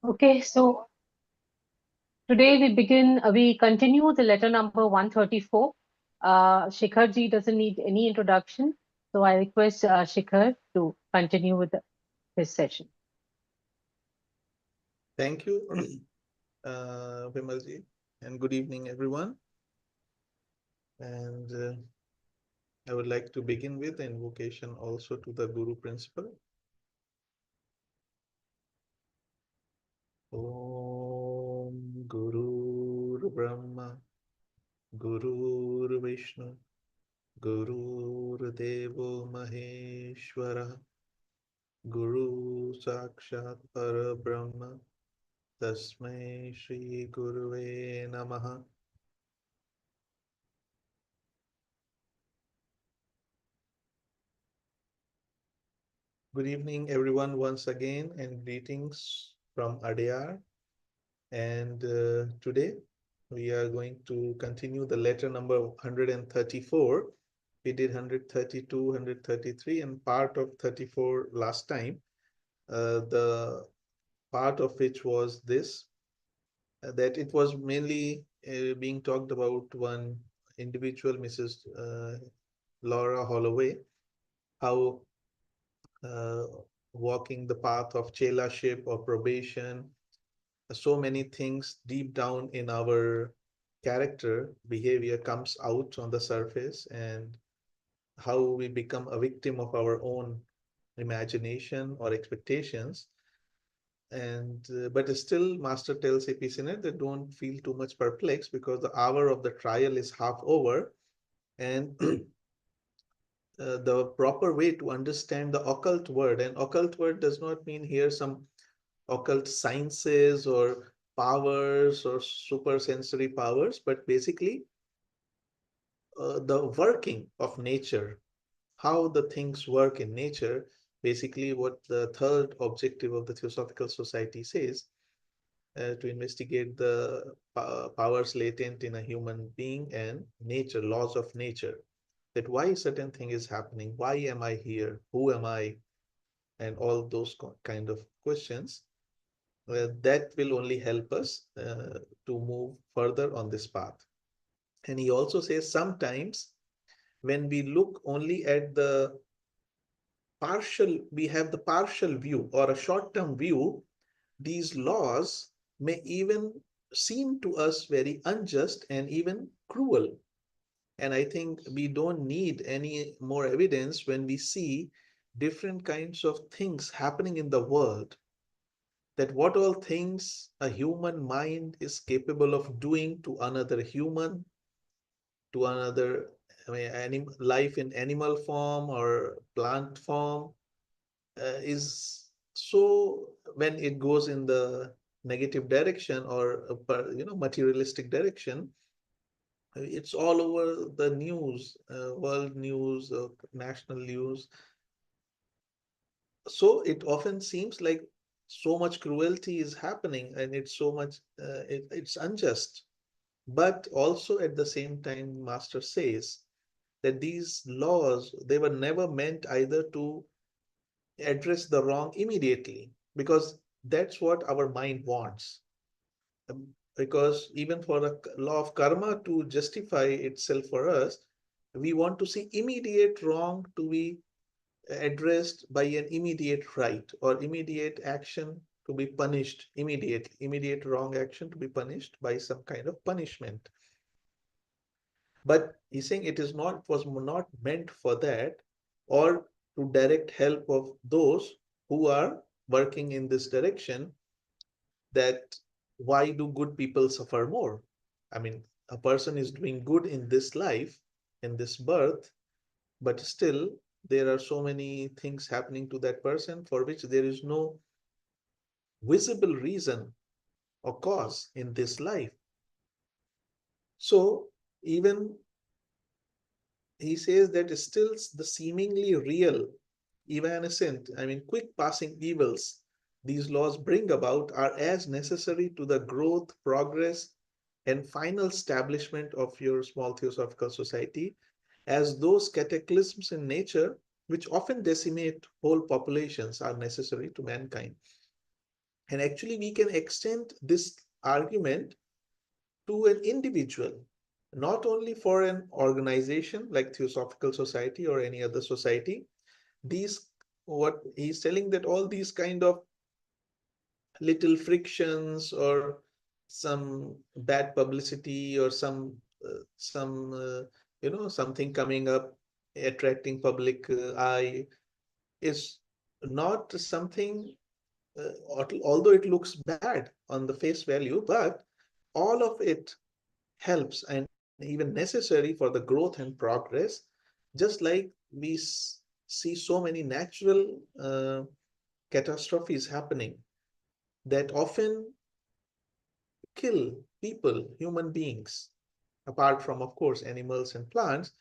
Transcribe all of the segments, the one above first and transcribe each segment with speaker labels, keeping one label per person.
Speaker 1: Okay, so today we continue the letter number 134. Shikhar ji doesn't need any introduction, so I request Shikhar to continue with his session.
Speaker 2: Thank you, Vimalji, and good evening, everyone. And I would like to begin with invocation also to the Guru principle. Om Guru Brahma, Guru Vishnu, Guru Devo Maheshwara, Guru Sakshat Parabrahma, Tasmai Shri Guruve Namaha. Good evening, everyone, once again, and greetings from Adyar. And today we are going to continue the letter number 134. We did 132, 133, and part of 34 last time. The part of which was this, that it was mainly being talked about one individual, Mrs. Laura Holloway, how uh, walking the path of chelaship or probation, so many things deep down in our character behavior comes out on the surface, and how we become a victim of our own imagination or expectations. And but still master tells APCnet that don't feel too much perplexed, because the hour of the trial is half over. And the proper way to understand the occult word, and occult word does not mean here some occult sciences or powers or super sensory powers, but basically the working of nature, how the things work in nature. Basically, what the third objective of the Theosophical Society says, to investigate the powers latent in a human being and nature, laws of nature. That why certain thing is happening, why am I here, who am I, and all those kind of questions. That will only help us to move further on this path. And he also says sometimes when we look only at the partial, we have the partial view or a short-term view, these laws may even seem to us very unjust and even cruel. And I think we don't need any more evidence when we see different kinds of things happening in the world, that what all things a human mind is capable of doing to another human, to another, I mean, life in animal form or plant form, is so, when it goes in the negative direction or materialistic direction, it's all over the news, world news, national news. So it often seems like so much cruelty is happening, and it's so much, it's unjust. But also at the same time, Master says that these laws, they were never meant either to address the wrong immediately, because that's what our mind wants. Because even for a law of karma to justify itself for us, we want to see immediate wrong to be addressed by an immediate right, or immediate action to be punished immediately, immediate wrong action to be punished by some kind of punishment. But he's saying it is not, was not meant for that, or to direct help of those who are working in this direction. That why do good people suffer more? I mean, a person is doing good in this life, in this birth, but still there are so many things happening to that person for which there is no visible reason or cause in this life. So even he says that still the seemingly real, evanescent, I mean, quick passing evils these laws bring about are as necessary to the growth, progress, and final establishment of your small theosophical society as those cataclysms in nature, which often decimate whole populations, are necessary to mankind. And actually, we can extend this argument to an individual, not only for an organization like Theosophical Society or any other society. These, what he's telling, that all these kind of little frictions or some bad publicity or something coming up attracting public eye is not something, although it looks bad on the face value, but all of it helps and even necessary for the growth and progress. Just like we see so many natural catastrophes happening that often kill people, human beings, apart from, of course, animals and plants,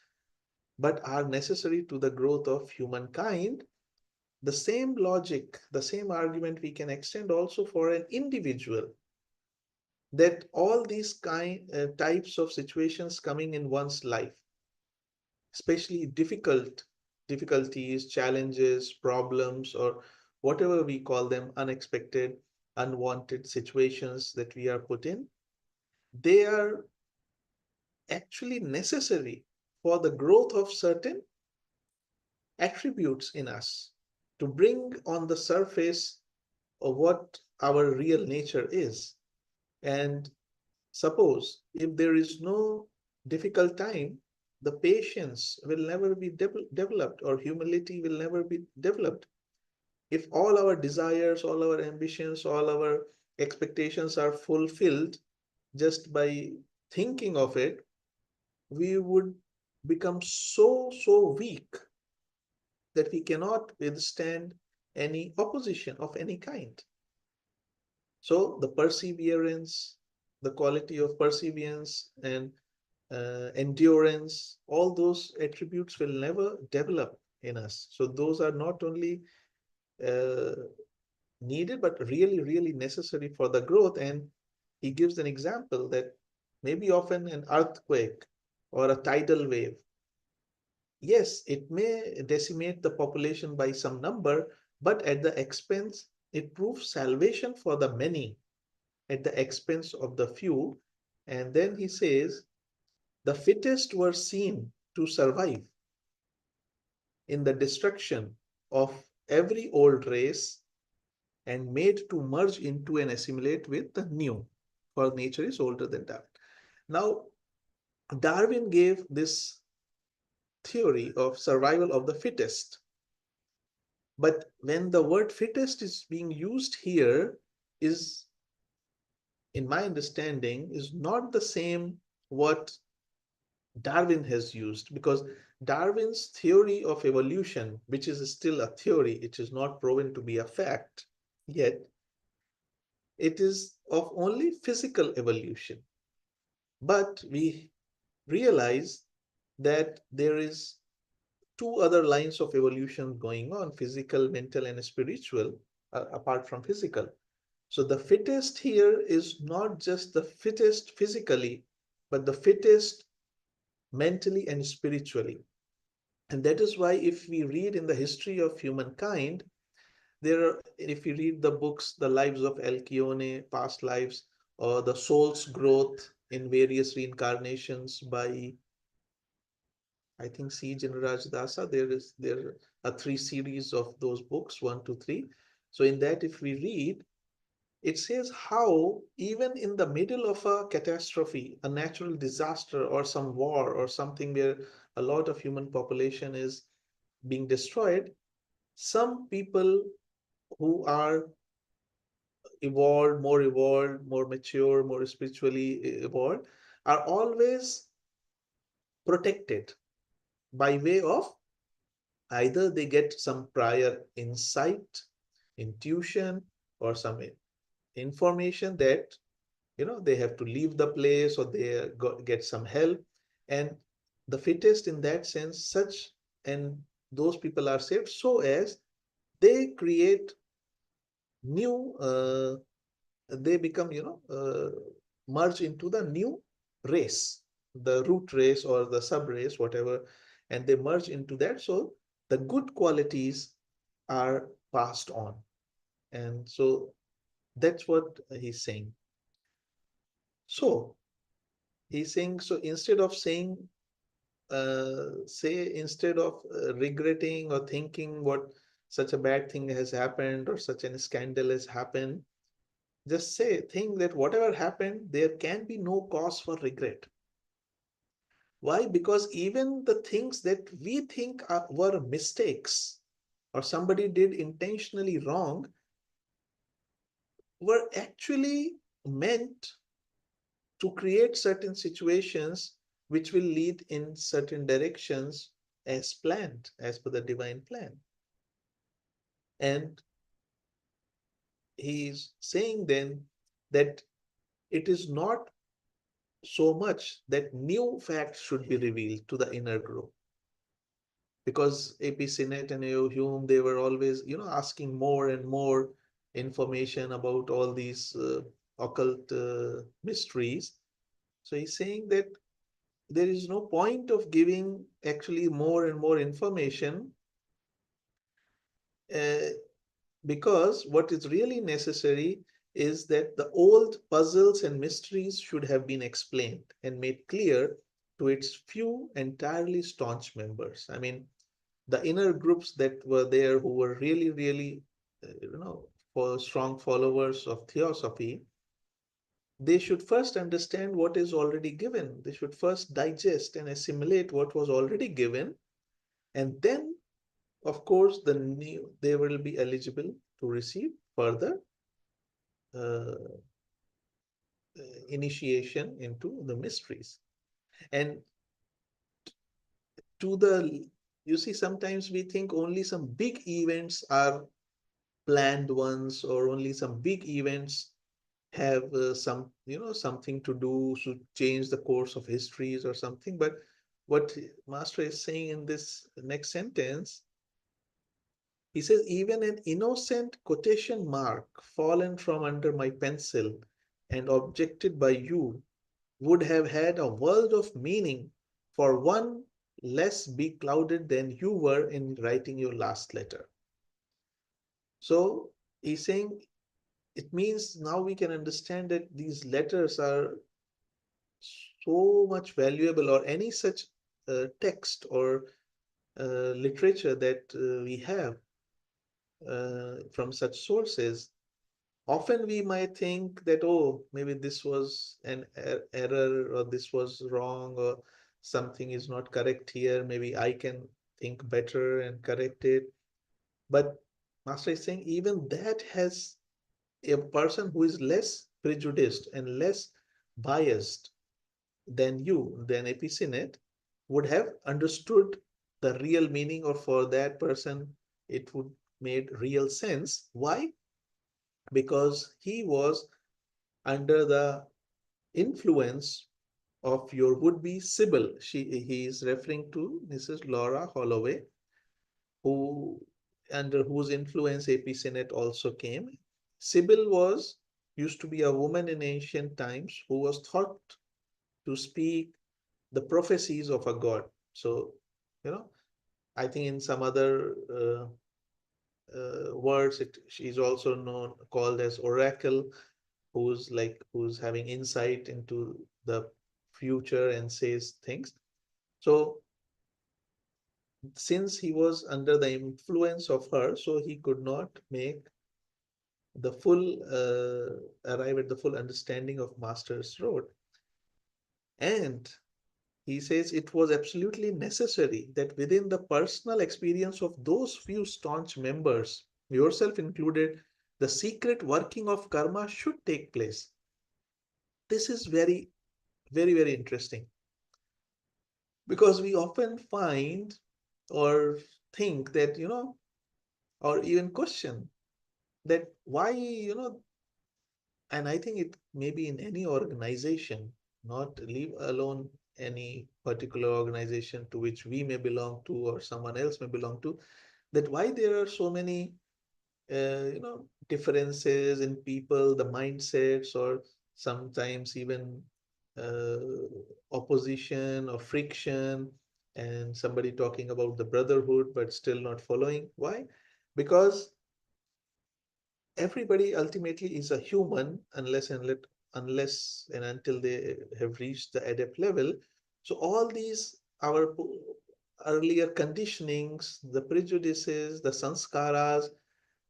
Speaker 2: but are necessary to the growth of humankind. The same logic, the same argument we can extend also for an individual, that all these types of situations coming in one's life, especially difficulties, challenges, problems, or whatever we call them, unexpected, unwanted situations that we are put in, they are actually necessary for the growth of certain attributes in us, to bring on the surface of what our real nature is. And suppose if there is no difficult time, the patience will never be developed, or humility will never be developed. If all our desires, all our ambitions, all our expectations are fulfilled just by thinking of it, we would become so weak that we cannot withstand any opposition of any kind. So the perseverance, the quality of perseverance and endurance, all those attributes will never develop in us. So those are not only uh, needed, but really necessary for the growth. And he gives an example that maybe often an earthquake or a tidal wave, yes, it may decimate the population by some number, but at the expense, it proves salvation for the many at the expense of the few. And then he says, the fittest were seen to survive in the destruction of every old race and made to merge into and assimilate with the new, for nature is older than Darwin. Now, Darwin gave this theory of survival of the fittest. But when the word fittest is being used here, is, in my understanding, is not the same what Darwin has used, because Darwin's theory of evolution, which is still a theory, it is not proven to be a fact yet, it is of only physical evolution. But we realize that there is two other lines of evolution going on: physical, mental, and spiritual, apart from physical. So the fittest here is not just the fittest physically, but the fittest mentally and spiritually. And that is why, if we read in the history of humankind, if you read the books, The Lives of Alcyone, Past Lives, or The Soul's Growth in Various Reincarnations by, I think, C. Jinraj Dasa, there are three series of those books, 1, 2, 3. So in that, if we read, it says how even in the middle of a catastrophe, a natural disaster or some war or something where a lot of human population is being destroyed, some people who are evolved, more mature, more spiritually evolved, are always protected by way of either they get some prior insight, intuition, or some information that they have to leave the place, or they get some help. And the fittest in that sense, such, and those people are saved so as they create new, they become, merge into the new race, the root race or the sub race, whatever, and they merge into that. So the good qualities are passed on. And so That's what he's saying. So he's saying, so instead of saying, say, instead of regretting or thinking what such a bad thing has happened or such a scandal has happened, just say, think that whatever happened, there can be no cause for regret. Why? Because even the things that we think were mistakes or somebody did intentionally wrong were actually meant to create certain situations which will lead in certain directions as planned, as per the divine plan. And he is saying then that it is not so much that new facts should be revealed to the inner group, because AP Sinet and AO Hume, they were always, asking more and more information about all these occult mysteries. So he's saying that there is no point of giving actually more and more information, uh, because what is really necessary is that the old puzzles and mysteries should have been explained and made clear to its few entirely staunch members. I mean, the inner groups that were there who were really, really, for strong followers of theosophy, they should first understand what is already given. They should first digest and assimilate what was already given, and then, of course, they will be eligible to receive further uh, initiation into the mysteries. And to the, you see, sometimes we think only some big events are planned ones, or only some big events have some, something to do to change the course of histories or something. But what Master is saying in this next sentence, he says, even an innocent quotation mark fallen from under my pencil and objected by you would have had a world of meaning for one less beclouded than you were in writing your last letter. So he's saying, it means now we can understand that these letters are so much valuable, or any such text or literature that we have from such sources. Often we might think that, oh, maybe this was an error, or this was wrong, or something is not correct here. Maybe I can think better and correct it. But Master is saying even that has a person who is less prejudiced and less biased than you, than Epicinet, would have understood the real meaning, or for that person, it would made real sense. Why? Because he was under the influence of your would-be Sybil. He is referring to Mrs. Laura Holloway, who under whose influence AP Sinet also came. Sybil was used to be a woman in ancient times who was thought to speak the prophecies of a god. So, you know, I think in some other words, she's also known called as oracle, who's having insight into the future and says things. So since he was under the influence of her, so he could not make the full arrive at the full understanding of Master's Road. And he says it was absolutely necessary that within the personal experience of those few staunch members, yourself included, the secret working of karma should take place. This is very, very, very interesting, because we often find or think that, or even question that why, and I think it may be in any organization, not leave alone any particular organization to which we may belong to or someone else may belong to, that why there are so many differences in people, the mindsets, or sometimes even uh, opposition or friction, and somebody talking about the brotherhood but still not following. Why? Because everybody ultimately is a human unless and until they have reached the adept level. So all these our earlier conditionings, the prejudices, the sanskaras,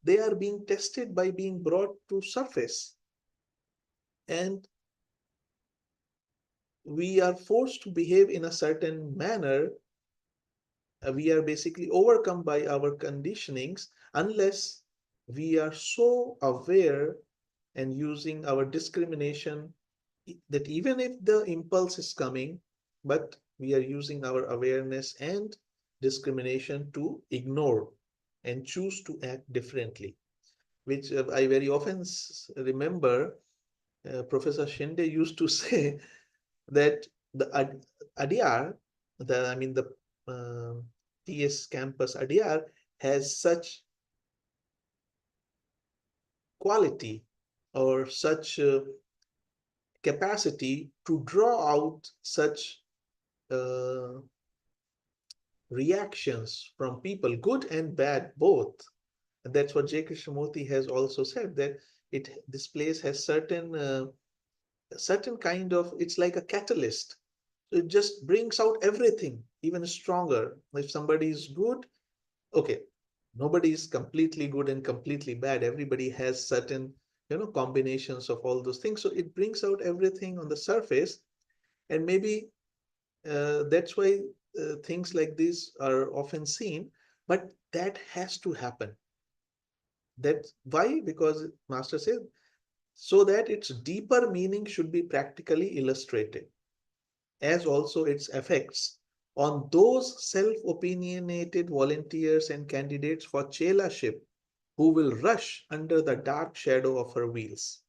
Speaker 2: they are being tested by being brought to surface. And we are forced to behave in a certain manner. We are basically overcome by our conditionings unless we are so aware and using our discrimination that even if the impulse is coming, but we are using our awareness and discrimination to ignore and choose to act differently, which I very often remember Professor Shinde used to say that the Adyar, the uh, TS campus Adyar has such quality or such capacity to draw out such uh, reactions from people, good and bad both. And that's what J. Krishnamurti has also said, that this place has certain kind of, it's like a catalyst. So it just brings out everything even stronger. If somebody is good, okay, nobody is completely good and completely bad. Everybody has certain, combinations of all those things. So it brings out everything on the surface. And maybe that's why things like this are often seen, but that has to happen. That's why, because Master said, so that its deeper meaning should be practically illustrated, as also its effects on those self-opinionated volunteers and candidates for chelaship who will rush under the dark shadow of her wheels.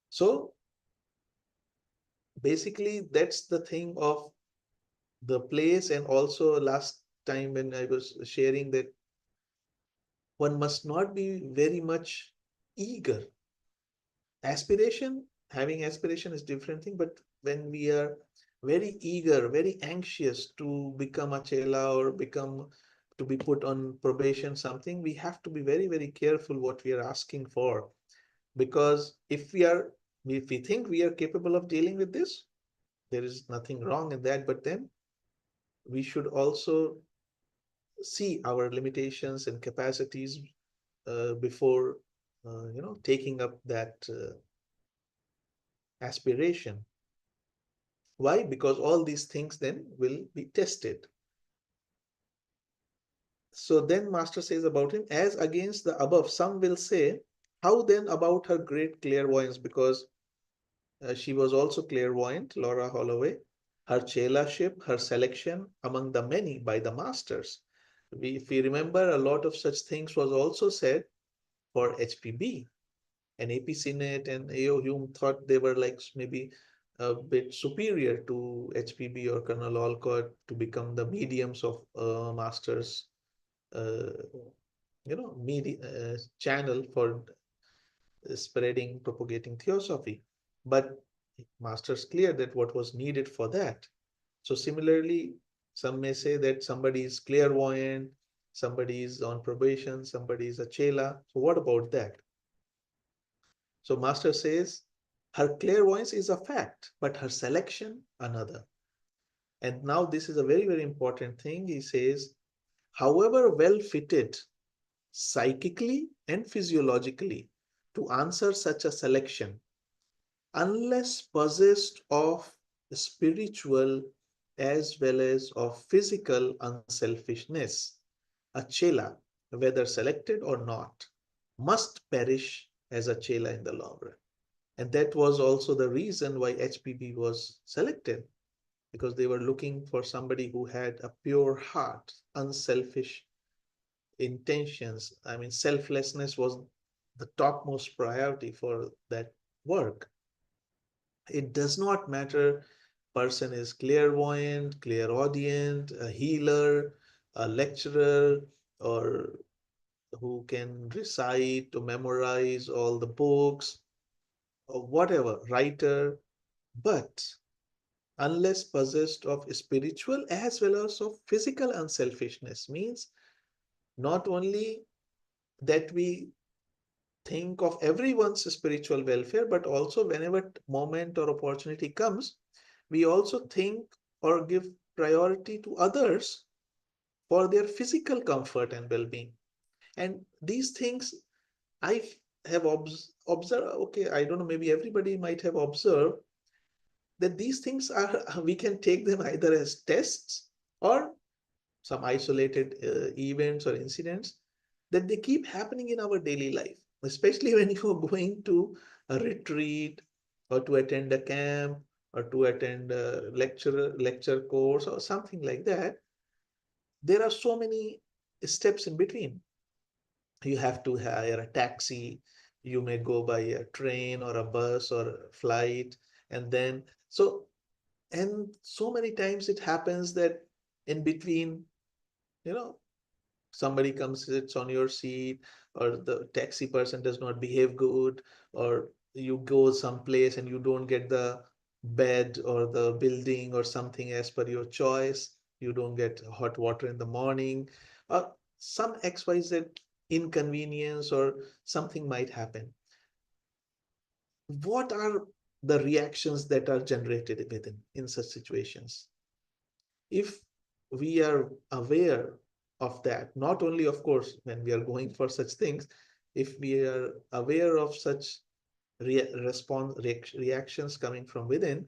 Speaker 2: So basically, that's the thing of the place. And also last time when I was sharing that one must not be very much eager. Having aspiration is different thing, but when we are very eager, very anxious to become a chela or to be put on probation, something, we have to be very, very careful what we are asking for. Because if we think we are capable of dealing with this, there is nothing wrong in that, but then we should also see our limitations and capacities before taking up that aspiration. Why? Because all these things then will be tested. So then Master says about him, as against the above, some will say, how then about her great clairvoyance? Because she was also clairvoyant, Laura Holloway, her chelaship, her selection among the many by the masters. If we remember, a lot of such things was also said for HPB. And AP Sinet and AO Hume thought they were like maybe a bit superior to HPB or Colonel Olcott to become the mediums of masters, uh, media channel for spreading, propagating theosophy. But masters clear that what was needed for that. So similarly, some may say that somebody is clairvoyant, somebody is on probation, somebody is a chela. So what about that? So Master says, her clairvoyance is a fact, but her selection another. And now this is a very, very important thing. He says, however well fitted psychically and physiologically to answer such a selection, unless possessed of spiritual as well as of physical unselfishness, a chela, whether selected or not, must perish as a chela in the long run. And that was also the reason why HPB was selected, because they were looking for somebody who had a pure heart, unselfish intentions. I mean, selflessness was the topmost priority for that work. It does not matter person is clairvoyant, clairaudient, a healer, a lecturer, or who can recite or memorize all the books, or whatever, writer, but unless possessed of spiritual as well as of physical unselfishness, means not only that we think of everyone's spiritual welfare, but also whenever moment or opportunity comes, we also think or give priority to others for their physical comfort and well-being. And these things I have observed, okay, I don't know, maybe everybody might have observed that these things are, we can take them either as tests or some isolated events or incidents, that they keep happening in our daily life, especially when you are going to a retreat or to attend a camp or to attend a lecture course or something like that. There are so many steps in between. You have to hire a taxi, you may go by a train or a bus or a flight, and then so, and so many times it happens that in between, you know, somebody comes, sits on your seat, or the taxi person does not behave good, or you go someplace and you don't get the bed or the building or something as per your choice, you don't get hot water in the morning, or some XYZ inconvenience or something might happen. What are the reactions that are generated within in such situations? If we are aware of that, not only, of course, when we are going for such things, if we are aware of such reactions coming from within,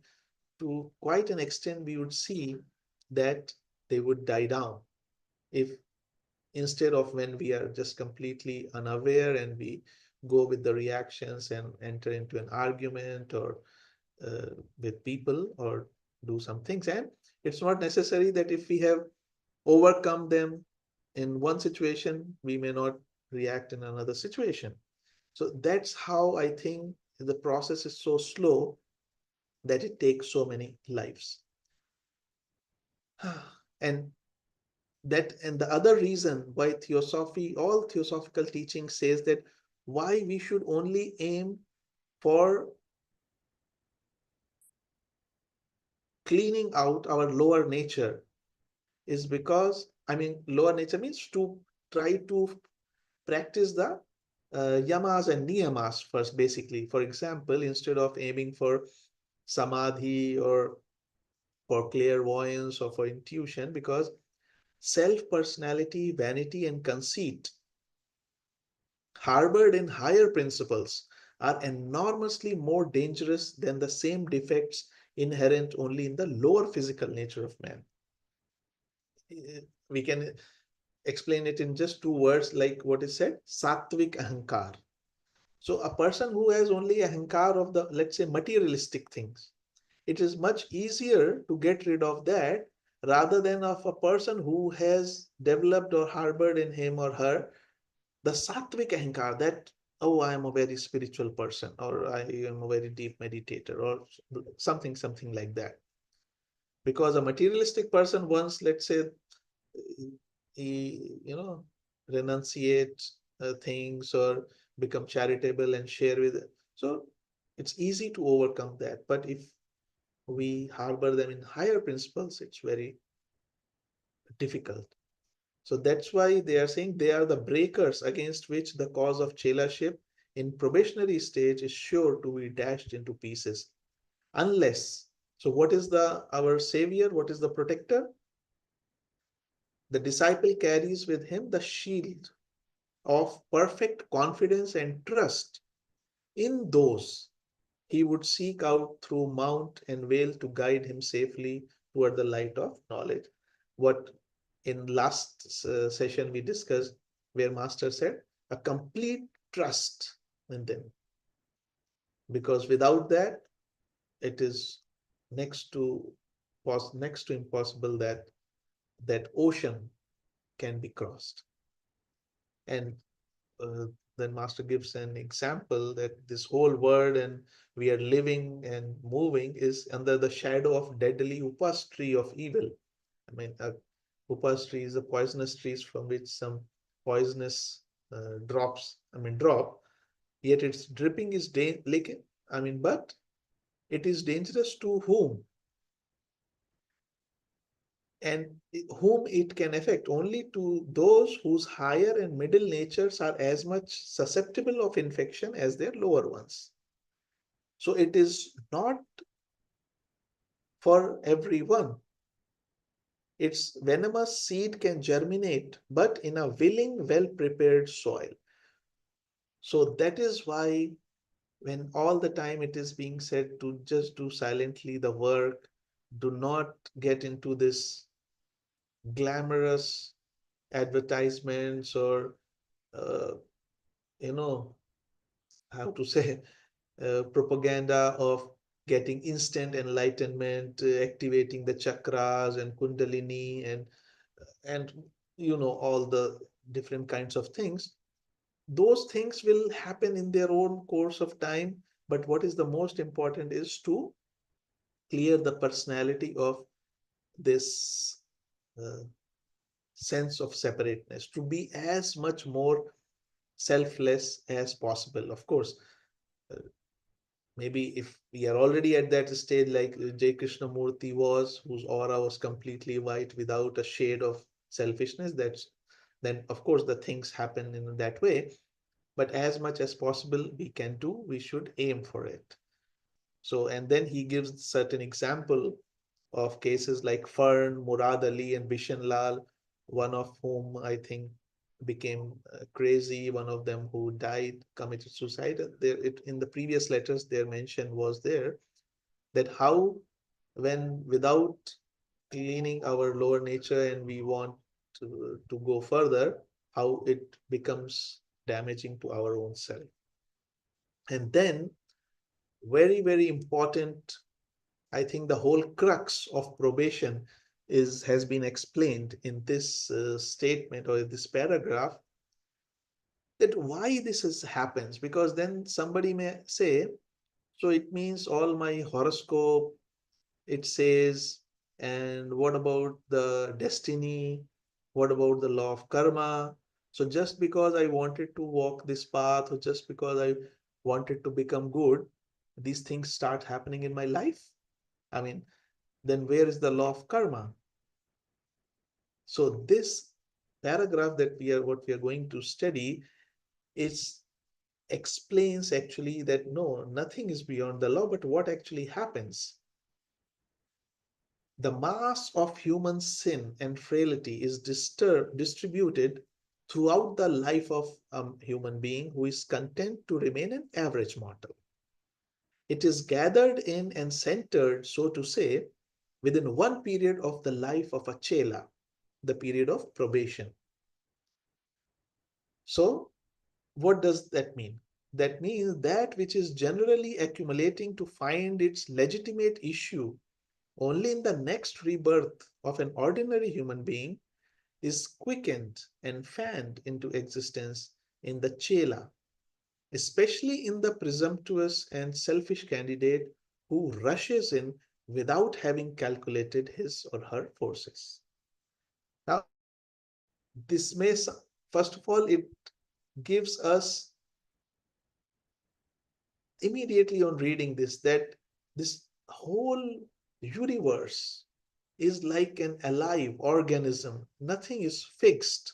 Speaker 2: to quite an extent, we would see that they would die down. If instead of when we are just completely unaware and we go with the reactions and enter into an argument or with people or do some things. And it's not necessary that if we have overcome them in one situation, we may not react in another situation. So that's how I think the process is so slow that it takes so many lives. And the other reason why theosophy, all theosophical teaching says that why we should only aim for cleaning out our lower nature is because, I mean, lower nature means to try to practice the yamas and niyamas first, basically. For example, instead of aiming for samadhi or for clairvoyance or for intuition, because self personality, vanity, and conceit harbored in higher principles are enormously more dangerous than the same defects inherent only in the lower physical nature of man. We can explain it in just two words, like what is said, sattvic ahankar. So a person who has only ahankar of the, let's say, materialistic things, it is much easier to get rid of that rather than of a person who has developed or harbored in him or her the sattvic ahankar, that, oh, I am a very spiritual person, or I am a very deep meditator, or something like that. Because a materialistic person, once, let's say, he, renunciate things or become charitable and share with it. So it's easy to overcome that. But if we harbor them in higher principles, it's very difficult. So that's why they are saying they are the breakers against which the cause of chelaship in probationary stage is sure to be dashed into pieces. Unless, so what is the our savior? What is the protector? The disciple carries with him the shield of perfect confidence and trust in those he would seek out through mount and vale to guide him safely toward the light of knowledge. What in last session we discussed, where Master said, a complete trust in them. Because without that, it is next to next to impossible that that ocean can be crossed. And uh, then Master gives an example that this whole world and we are living and moving is under the shadow of deadly upas tree of evil. I mean, upas tree is a poisonous trees from which some poisonous drop. Yet its dripping is but it is dangerous to whom? and whom it can affect only to those whose higher and middle natures are as much susceptible of infection as their lower ones. So it is not for everyone. Its venomous seed can germinate, but in a willing, well-prepared soil. So that is why when all the time it is being said to just do silently the work, do not get into this glamorous advertisements or uh, you know how to say propaganda of getting instant enlightenment, activating the chakras and kundalini and all the different kinds of things. Those things will happen in their own course of time, but what is the most important is to clear the personality of this uh, sense of separateness, to be as much more selfless as possible. Of course, uh, maybe if we are already at that stage, like Jai Krishnamurti was, whose aura was completely white without a shade of selfishness, then of course the things happen in that way. But as much as possible we can do, we should aim for it. So, and then he gives certain example of cases like Fern, Murad Ali, and Bishan Lal, one of whom I think became crazy, one of them who died, committed suicide. In the previous letters, their mention was there that how, when without cleaning our lower nature and we want to go further, how it becomes damaging to our own self. And then, very, very important, I think the whole crux of probation has been explained in this statement or this paragraph, that why this happens. Because then somebody may say, so it means all my horoscope, it says, and what about the destiny? What about the law of karma? So just because I wanted to walk this path, or just because I wanted to become good, these things start happening in my life. I mean, then where is the law of karma? So this paragraph that what we are going to study is explains actually that no, nothing is beyond the law, but what actually happens. The mass of human sin and frailty is distributed throughout the life of a human being who is content to remain an average mortal. It is gathered in and centered, so to say, within one period of the life of a chela, the period of probation. So, what does that mean? That means that which is generally accumulating to find its legitimate issue only in the next rebirth of an ordinary human being is quickened and fanned into existence in the chela, especially in the presumptuous and selfish candidate who rushes in without having calculated his or her forces. Now, this may, first of all, it gives us immediately on reading this that this whole universe is like an alive organism. Nothing is fixed.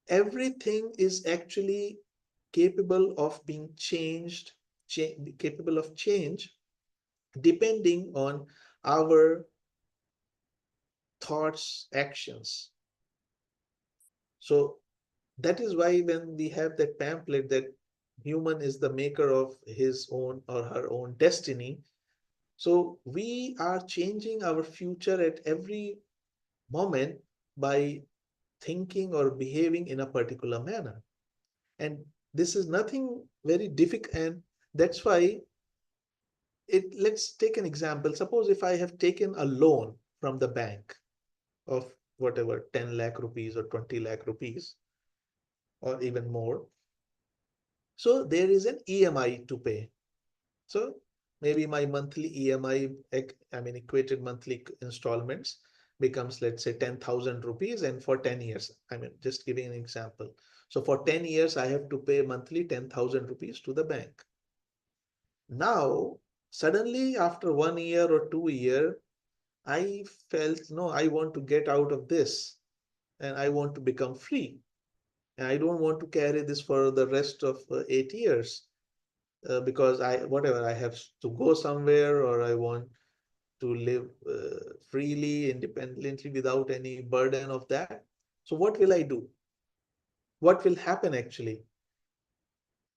Speaker 2: Everything is actually capable of being changed, capable of change, depending on our thoughts, actions. So that is why when we have that pamphlet that human is the maker of his own or her own destiny, so we are changing our future at every moment by thinking or behaving in a particular manner. And this is nothing very difficult. And that's why let's take an example. Suppose if I have taken a loan from the bank of whatever, 10 lakh rupees or 20 lakh rupees or even more. So there is an EMI to pay. So maybe my monthly EMI, I mean, equated monthly installments becomes, let's say, 10,000 rupees, and for 10 years, I mean, just giving an example. So for 10 years, I have to pay monthly 10,000 rupees to the bank. Now, suddenly after 1 year or 2 years, I felt, no, I want to get out of this and I want to become free. And I don't want to carry this for the rest of 8 years because whatever, I have to go somewhere, or I want to live freely, independently, without any burden of that. So what will I do? What will happen actually?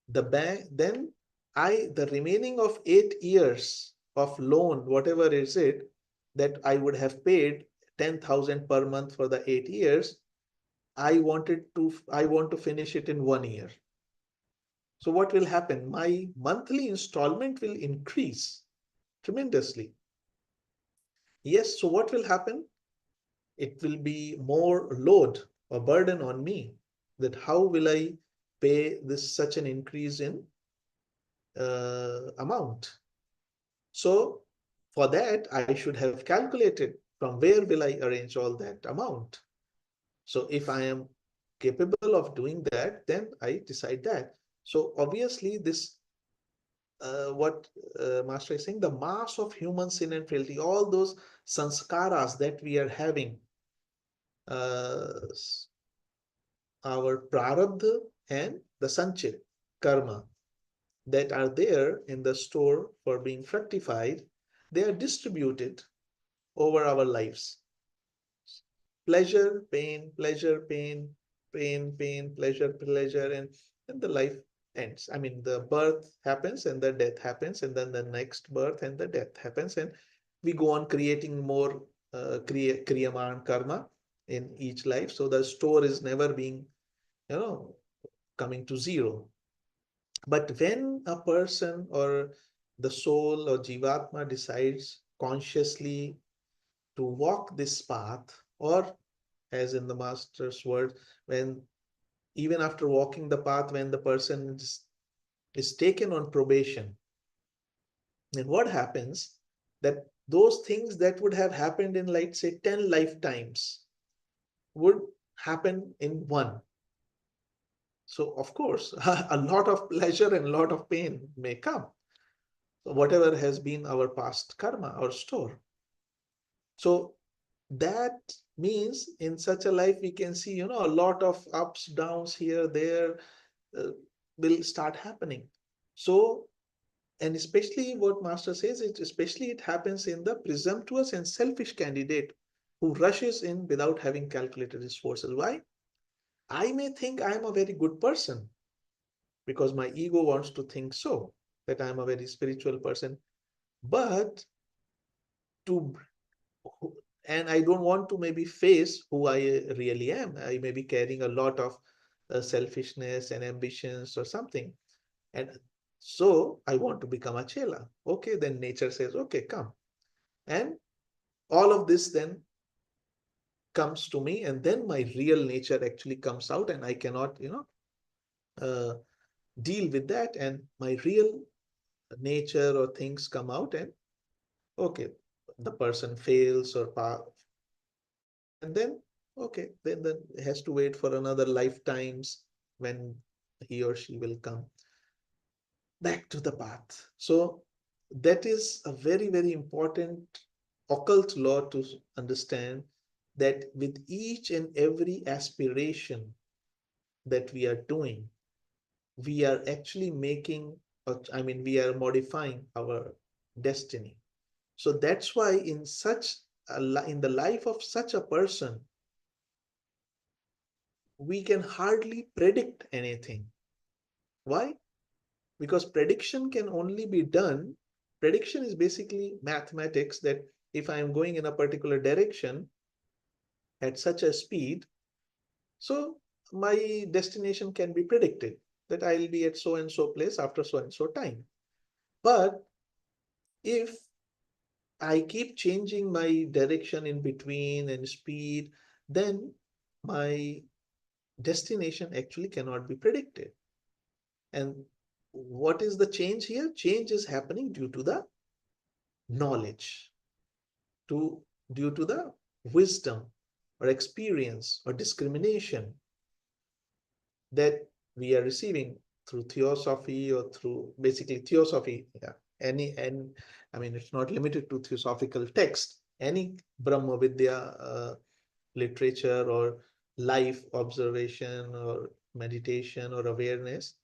Speaker 2: The bank, then the remaining of 8 years of loan, whatever is it, that I would have paid 10,000 per month for the 8 years, I want to finish it in 1 year. So what will happen? My monthly installment will increase tremendously. Yes, so what will happen? It will be more load or burden on me, that how will I pay this such an increase in amount. So for that, I should have calculated from where will I arrange all that amount. So if I am capable of doing that, then I decide that. So obviously this, what Master is saying, the mass of human sin and frailty, all those sanskaras that we are having, uh, our prarabdha and the sanchit karma that are there in the store for being fructified, they are distributed over our lives. Pleasure, pain, pleasure, pain, pain, pain, pleasure, pleasure, and the life ends. I mean, the birth happens and the death happens, and then the next birth and the death happens, and we go on creating more kriyaman karma in each life. So the store is never being, coming to zero. But when a person or the soul or jivatma decides consciously to walk this path, or as in the master's words, when even after walking the path, when the person is taken on probation, then what happens? That those things that would have happened in, like, say, 10 lifetimes would happen in one. So of course, a lot of pleasure and a lot of pain may come. So whatever has been our past karma or store. So that means in such a life, we can see, a lot of ups, downs here, there uh, will start happening. So, and especially what Master says, especially it happens in the presumptuous and selfish candidate who rushes in without having calculated his forces. Why? I may think I am a very good person because my ego wants to think so, that I am a very spiritual person. But to and I don't want to maybe face who I really am. I may be carrying a lot of selfishness and ambitions or something. And so I want to become a chela. Okay, then nature says, okay, come. And all of this then comes to me, and then my real nature actually comes out, and I cannot, uh, deal with that. And my real nature or things come out, and okay, the person fails or and then okay, then has to wait for another lifetimes when he or she will come back to the path. So that is a very, very important occult law to understand, that with each and every aspiration that we are doing, we are actually making, I mean, we are modifying our destiny. So that's why in in the life of such a person, we can hardly predict anything. Why? Because prediction can only be done. Prediction is basically mathematics, that if I am going in a particular direction at such a speed, so my destination can be predicted, that I'll be at so and so place after so and so time. But if I keep changing my direction in between and speed, then my destination actually cannot be predicted. And what is the change here? Change is happening due to the knowledge, due to the wisdom or experience or discrimination that we are receiving through theosophy, or through basically theosophy. Yeah, and I mean, it's not limited to theosophical text. any Brahma Vidya literature or life observation or meditation or awareness.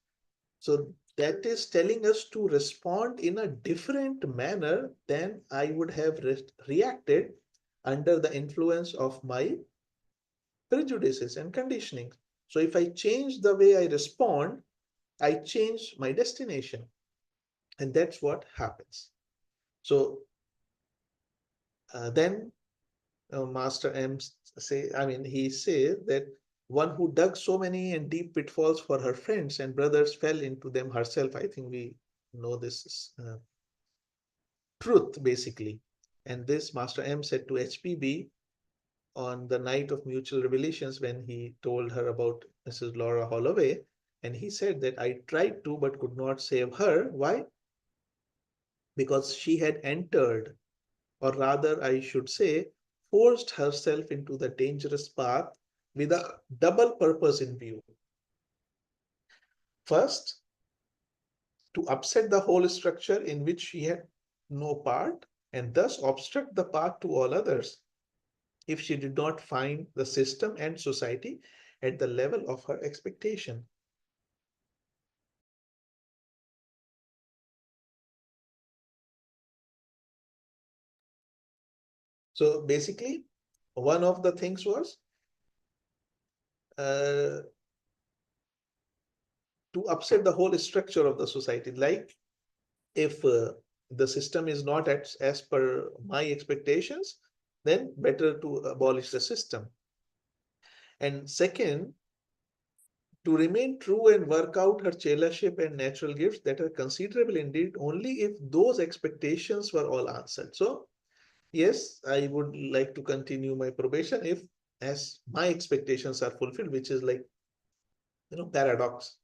Speaker 2: So that is telling us to respond in a different manner than I would have reacted under the influence of my prejudices and conditioning. So if I change the way I respond, I change my destination. And that's what happens. So then Master M he says that one who dug so many and deep pitfalls for her friends and brothers fell into them herself. I think we know this is truth, basically. And this Master M said to HPB on the night of mutual revelations when he told her about Mrs. Laura Holloway. And he said that I tried to but could not save her. Why? Because she had entered, or rather, I should say, forced herself into the dangerous path with a double purpose in view. First, to upset the whole structure in which she had no part, and thus obstruct the path to all others if she did not find the system and society at the level of her expectation. So basically, one of the things was uh, to upset the whole structure of the society. Like if the system is not as per my expectations, then better to abolish the system. And second, to remain true and work out her chelarship and natural gifts that are considerable indeed only if those expectations were all answered. So yes, I would like to continue my probation if as my expectations are fulfilled, which is like, paradox.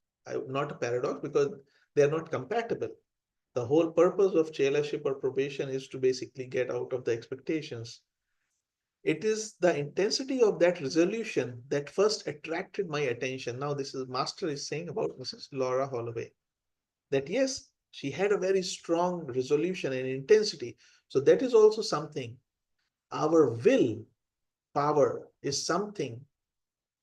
Speaker 2: Not a paradox because they are not compatible. The whole purpose of chelarship or probation is to basically get out of the expectations. It is the intensity of that resolution that first attracted my attention. Now, this is Master is saying about Mrs. Laura Holloway that yes, she had a very strong resolution and intensity. So that is also something. Our will power is something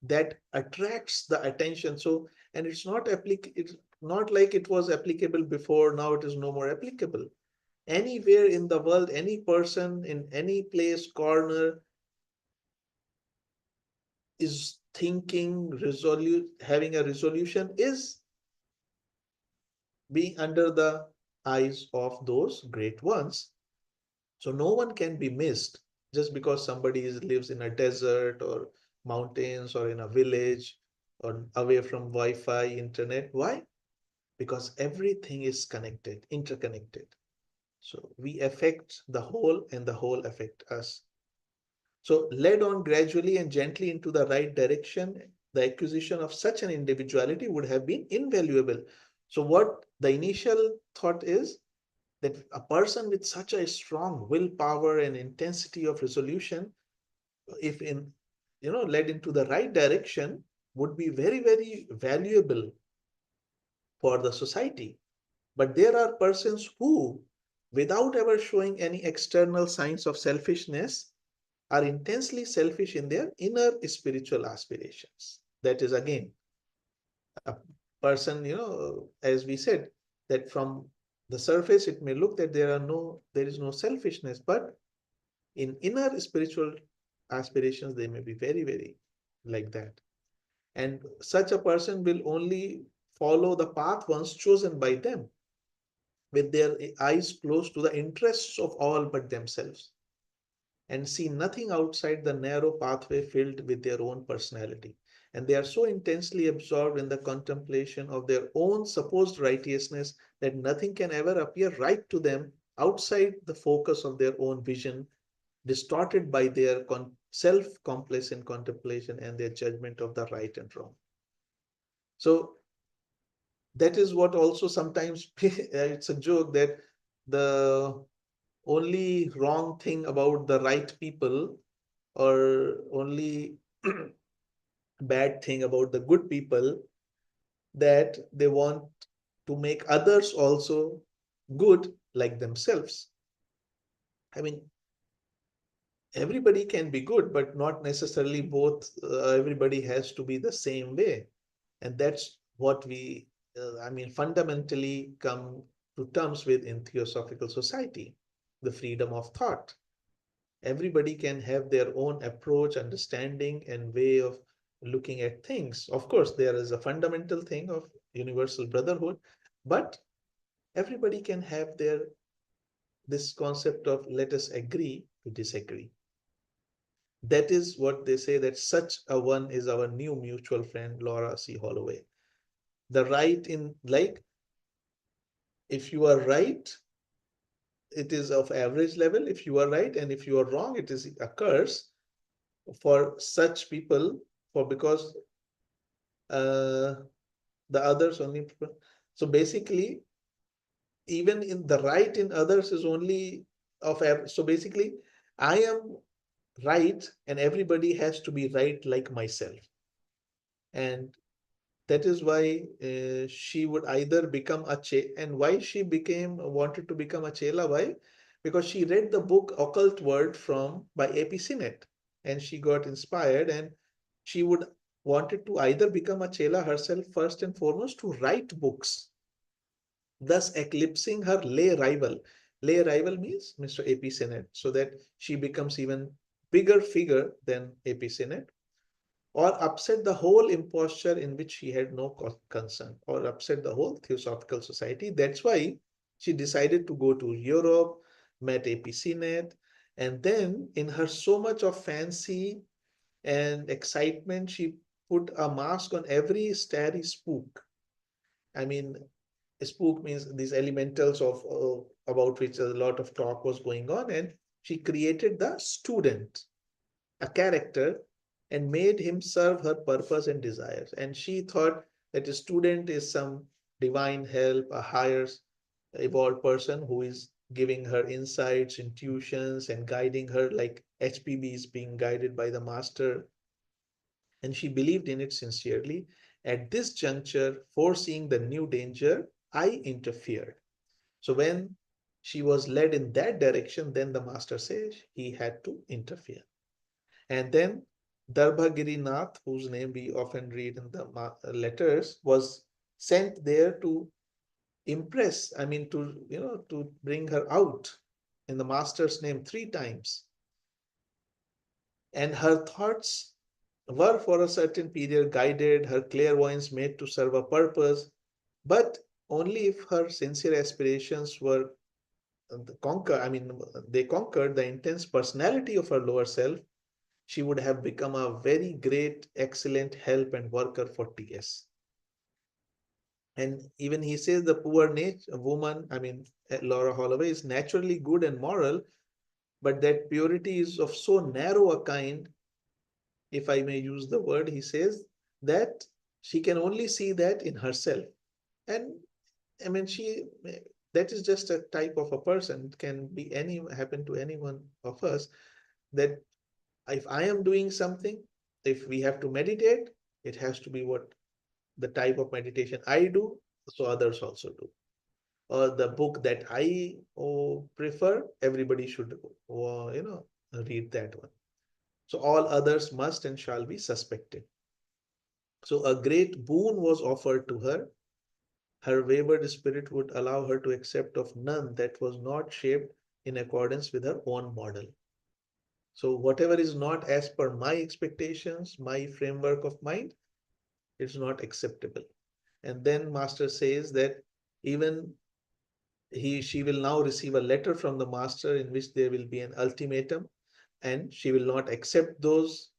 Speaker 2: that attracts the attention. So, and it's not like it was applicable before, now it is no more applicable. Anywhere in the world, any person in any place, corner, is thinking, having a resolution, is being under the eyes of those great ones. So no one can be missed just because somebody lives in a desert or mountains or in a village or away from Wi-Fi, internet. Why? Because everything is connected, interconnected. So we affect the whole and the whole affect us. So led on gradually and gently into the right direction, the acquisition of such an individuality would have been invaluable. So what the initial thought is that a person with such a strong willpower and intensity of resolution, if led into the right direction, would be very, very valuable for the society. But there are persons who, without ever showing any external signs of selfishness, are intensely selfish in their inner spiritual aspirations. That is again a person, as we said, that from the surface it may look that there is no selfishness, but in inner spiritual aspirations they may be very, very like that. And such a person will only follow the path once chosen by them, with their eyes closed to the interests of all but themselves, and see nothing outside the narrow pathway filled with their own personality. And they are so intensely absorbed in the contemplation of their own supposed righteousness that nothing can ever appear right to them outside the focus of their own vision, distorted by their self-complacent contemplation and their judgment of the right and wrong. So that is what also sometimes it's a joke that the only wrong thing about the right people, or only bad thing about the good people, that they want to make others also good like themselves. I mean, everybody can be good, but not necessarily both. Everybody has to be the same way. And that's what we, fundamentally come to terms with in Theosophical Society, the freedom of thought. Everybody can have their own approach, understanding, and way of looking at things. Of course, there is a fundamental thing of universal brotherhood, but everybody can have their this concept of let us agree to disagree. That is what they say, that such a one is our new mutual friend, Laura C. Holloway. The right in, like, if you are right, it is of average level. If you are right, and if you are wrong, it is a curse for such people, for because uh, the others only. So basically, even in the right in others is only of average. So basically, I am right, and everybody has to be right like myself. And that is why she would either become a and why she became wanted to become a chela. Why? Because she read the book Occult World from by AP Sinet, and she got inspired, and she would wanted to either become a chela herself first and foremost, to write books, thus eclipsing her lay rival. Lay rival means Mr. AP Sinet, so that she becomes even bigger figure than AP Sinet, or upset the whole imposture in which she had no concern, or upset the whole Theosophical Society. That's why she decided to go to Europe, met AP Sinet, and then in her so much of fancy and excitement, she put a mask on every starry spook. I mean, spook means these elementals of about which a lot of talk was going on, and she created the student, a character, and made him serve her purpose and desires. And she thought that a student is some divine help, a higher evolved person who is giving her insights, intuitions, and guiding her like HPB is being guided by the master. And she believed in it sincerely. At this juncture, foreseeing the new danger, I interfered. So when she was led in that direction, then the master says he had to interfere. And then Darbhagiri Nath, whose name we often read in the letters, was sent there to impress, to bring her out in the master's name 3 times. And her thoughts were for a certain period guided, her clairvoyance made to serve a purpose, but only if her sincere aspirations were they conquered the intense personality of her lower self, she would have become a very great, excellent help and worker for TS. And even he says the poor woman, Laura Holloway, is naturally good and moral, but that purity is of so narrow a kind, if I may use the word, he says that she can only see that in herself. And I mean, she that is just a type of a person. It can be happen to any one of us, that if I am doing something, if we have to meditate, it has to be what the type of meditation I do, so others also do. Or the book that I prefer, everybody should read that one. So all others must and shall be suspected. So a great boon was offered to her. Her wayward spirit would allow her to accept of none that was not shaped in accordance with her own model. So whatever is not as per my expectations, my framework of mind, it's not acceptable. And then master says that even she will now receive a letter from the master in which there will be an ultimatum, and she will not accept those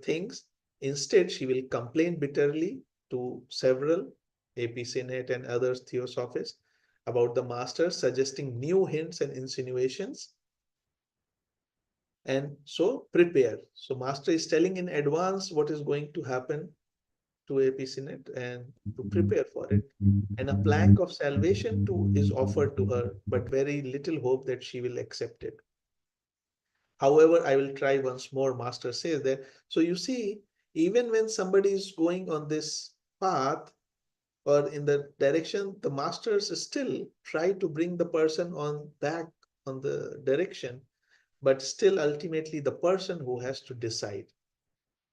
Speaker 2: things. Instead, she will complain bitterly to several AP Senate and others theosophists about the master, suggesting new hints and insinuations. And so prepare. So master is telling in advance what is going to happen to AP Senate and to prepare for it. And a plank of salvation too is offered to her, but very little hope that she will accept it. However, I will try once more, master says that. So you see, even when somebody is going on this path or in the direction, the masters still try to bring the person on back on the direction. but still ultimately the person who has to decide.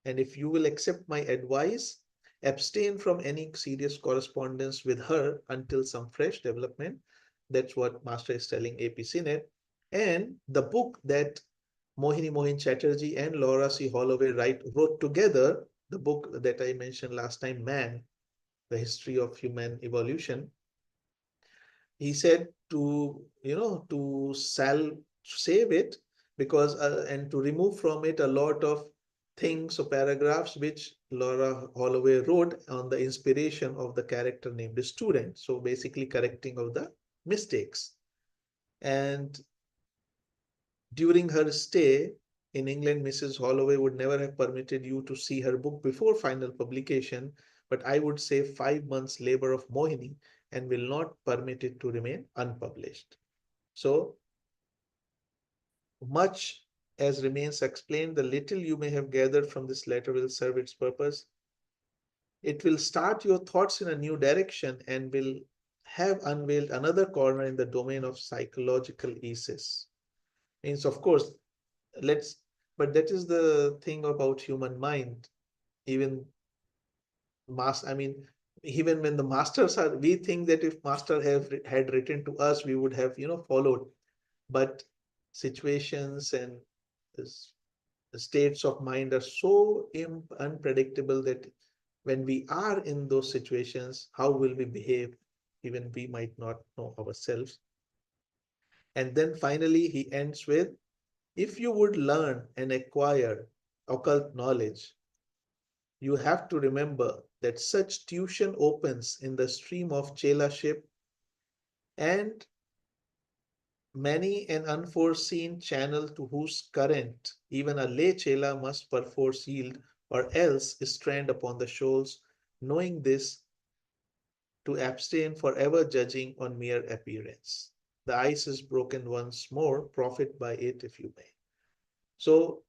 Speaker 2: And if you will accept my advice, abstain from any serious correspondence with her until some fresh development. That's what Master is telling AP Sinet. And the book that Mohini Mohin Chatterjee and Laura C. Holloway wrote together, the book that I mentioned last time, Man, the History of Human Evolution, he said to, to save it, because and to remove from it a lot of things or paragraphs which Laura Holloway wrote on the inspiration of the character named the student. So basically correcting of the mistakes. And during her stay in England, Mrs. Holloway would never have permitted you to see her book before final publication, but I would say 5 months labor of Mohini, and will not permit it to remain unpublished. So much as remains explained, the little you may have gathered from this letter will serve its purpose. It will start your thoughts in a new direction and will have unveiled another corner in the domain of psychological eases. Means, of course, but that is the thing about human mind. Even even when the masters are, we think that if master had written to us, we would have, followed. But situations and states of mind are so unpredictable that when we are in those situations, how will we behave? Even we might not know ourselves. And then finally, he ends with, if you would learn and acquire occult knowledge, you have to remember that such tuition opens in the stream of chelaship, and many an unforeseen channel to whose current even a lay chela must perforce yield, or else strand upon the shoals. Knowing this, to abstain forever judging on mere appearance. The ice is broken once more, profit by it if you may. So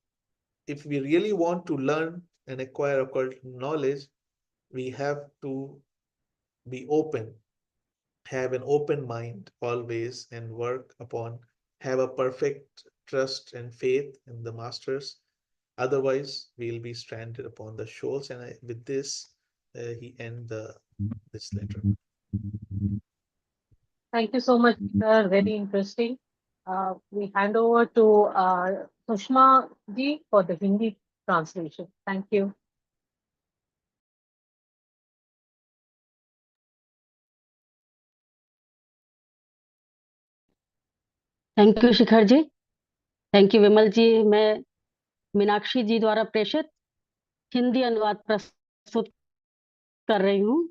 Speaker 2: if we really want to learn and acquire occult knowledge, we have to be open, have an open mind always, and have a perfect trust and faith in the masters. Otherwise, we'll be stranded upon the shoals. And with this, he ends this letter.
Speaker 1: Thank you so much, sir. Very interesting. We hand over to Sushma ji for the Hindi translation. Thank you.
Speaker 3: Thank you Shikhar ji, thank you Vimal ji. मैं मीनाक्षी जी द्वारा प्रेषित हिंदी अनुवाद प्रस्तुत कर रही हूँ।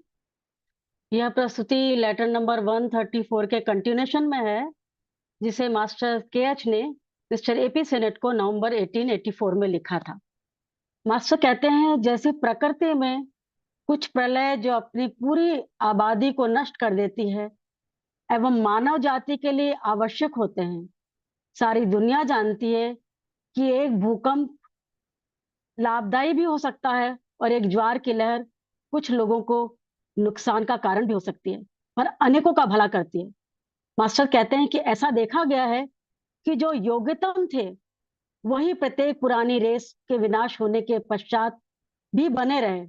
Speaker 3: यह प्रस्तुति लेटर नंबर 134 के कंटिन्यूएशन में है, जिसे मास्टर KH ने मिस्टर AP सेनेट को नवंबर 1884 में लिखा था। मास्टर कहते हैं, जैसे प्रकृति में कुछ प्रलय जो अपनी पूरी आबादी को नष्ट कर देती है एवं मानव जाति के लिए आवश्यक होते हैं, सारी दुनिया जानती है कि एक भूकंप लाभदायी भी हो सकता है और एक ज्वार की लहर कुछ लोगों को नुकसान का कारण भी हो सकती है, पर अनेकों का भला करती है। मास्टर कहते हैं कि ऐसा देखा गया है कि जो योग्यतम थे वही प्रत्येक पुरानी रेस के विनाश होने के पश्चात भी बने रहे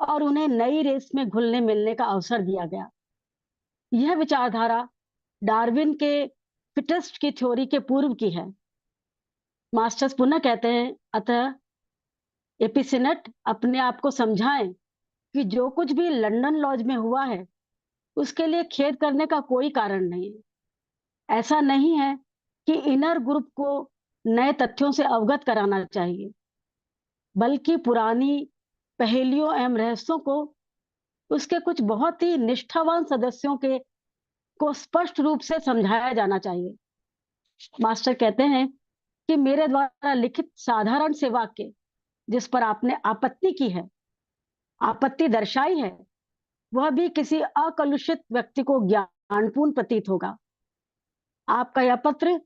Speaker 3: और उन्हें नई रेस में घुलने मिलने का अवसर दिया गया। यह विचारधारा डार्विन के फिटेस्ट की थ्योरी के पूर्व की है। मास्टर्स पुनः कहते हैं, अतः AP सेनेट अपने आप को समझाएं कि जो कुछ भी लंदन लॉज में हुआ है उसके लिए खेद करने का कोई कारण नहीं है। ऐसा नहीं है कि इनर ग्रुप को नए तथ्यों से अवगत कराना चाहिए, बल्कि पुरानी पहेलियों एवं रहस्यों को उसके कुछ बहुत ही निष्ठावान सदस्यों को स्पष्ट रूप से समझाया जाना चाहिए। मास्टर कहते हैं कि मेरे द्वारा लिखित साधारण से वाक्य जिस पर आपने आपत्ति की है, आपत्ति दर्शाई है, वह भी किसी अकलुषित व्यक्ति को ज्ञानपूर्ण प्रतीत होगा। आपका यह पत्र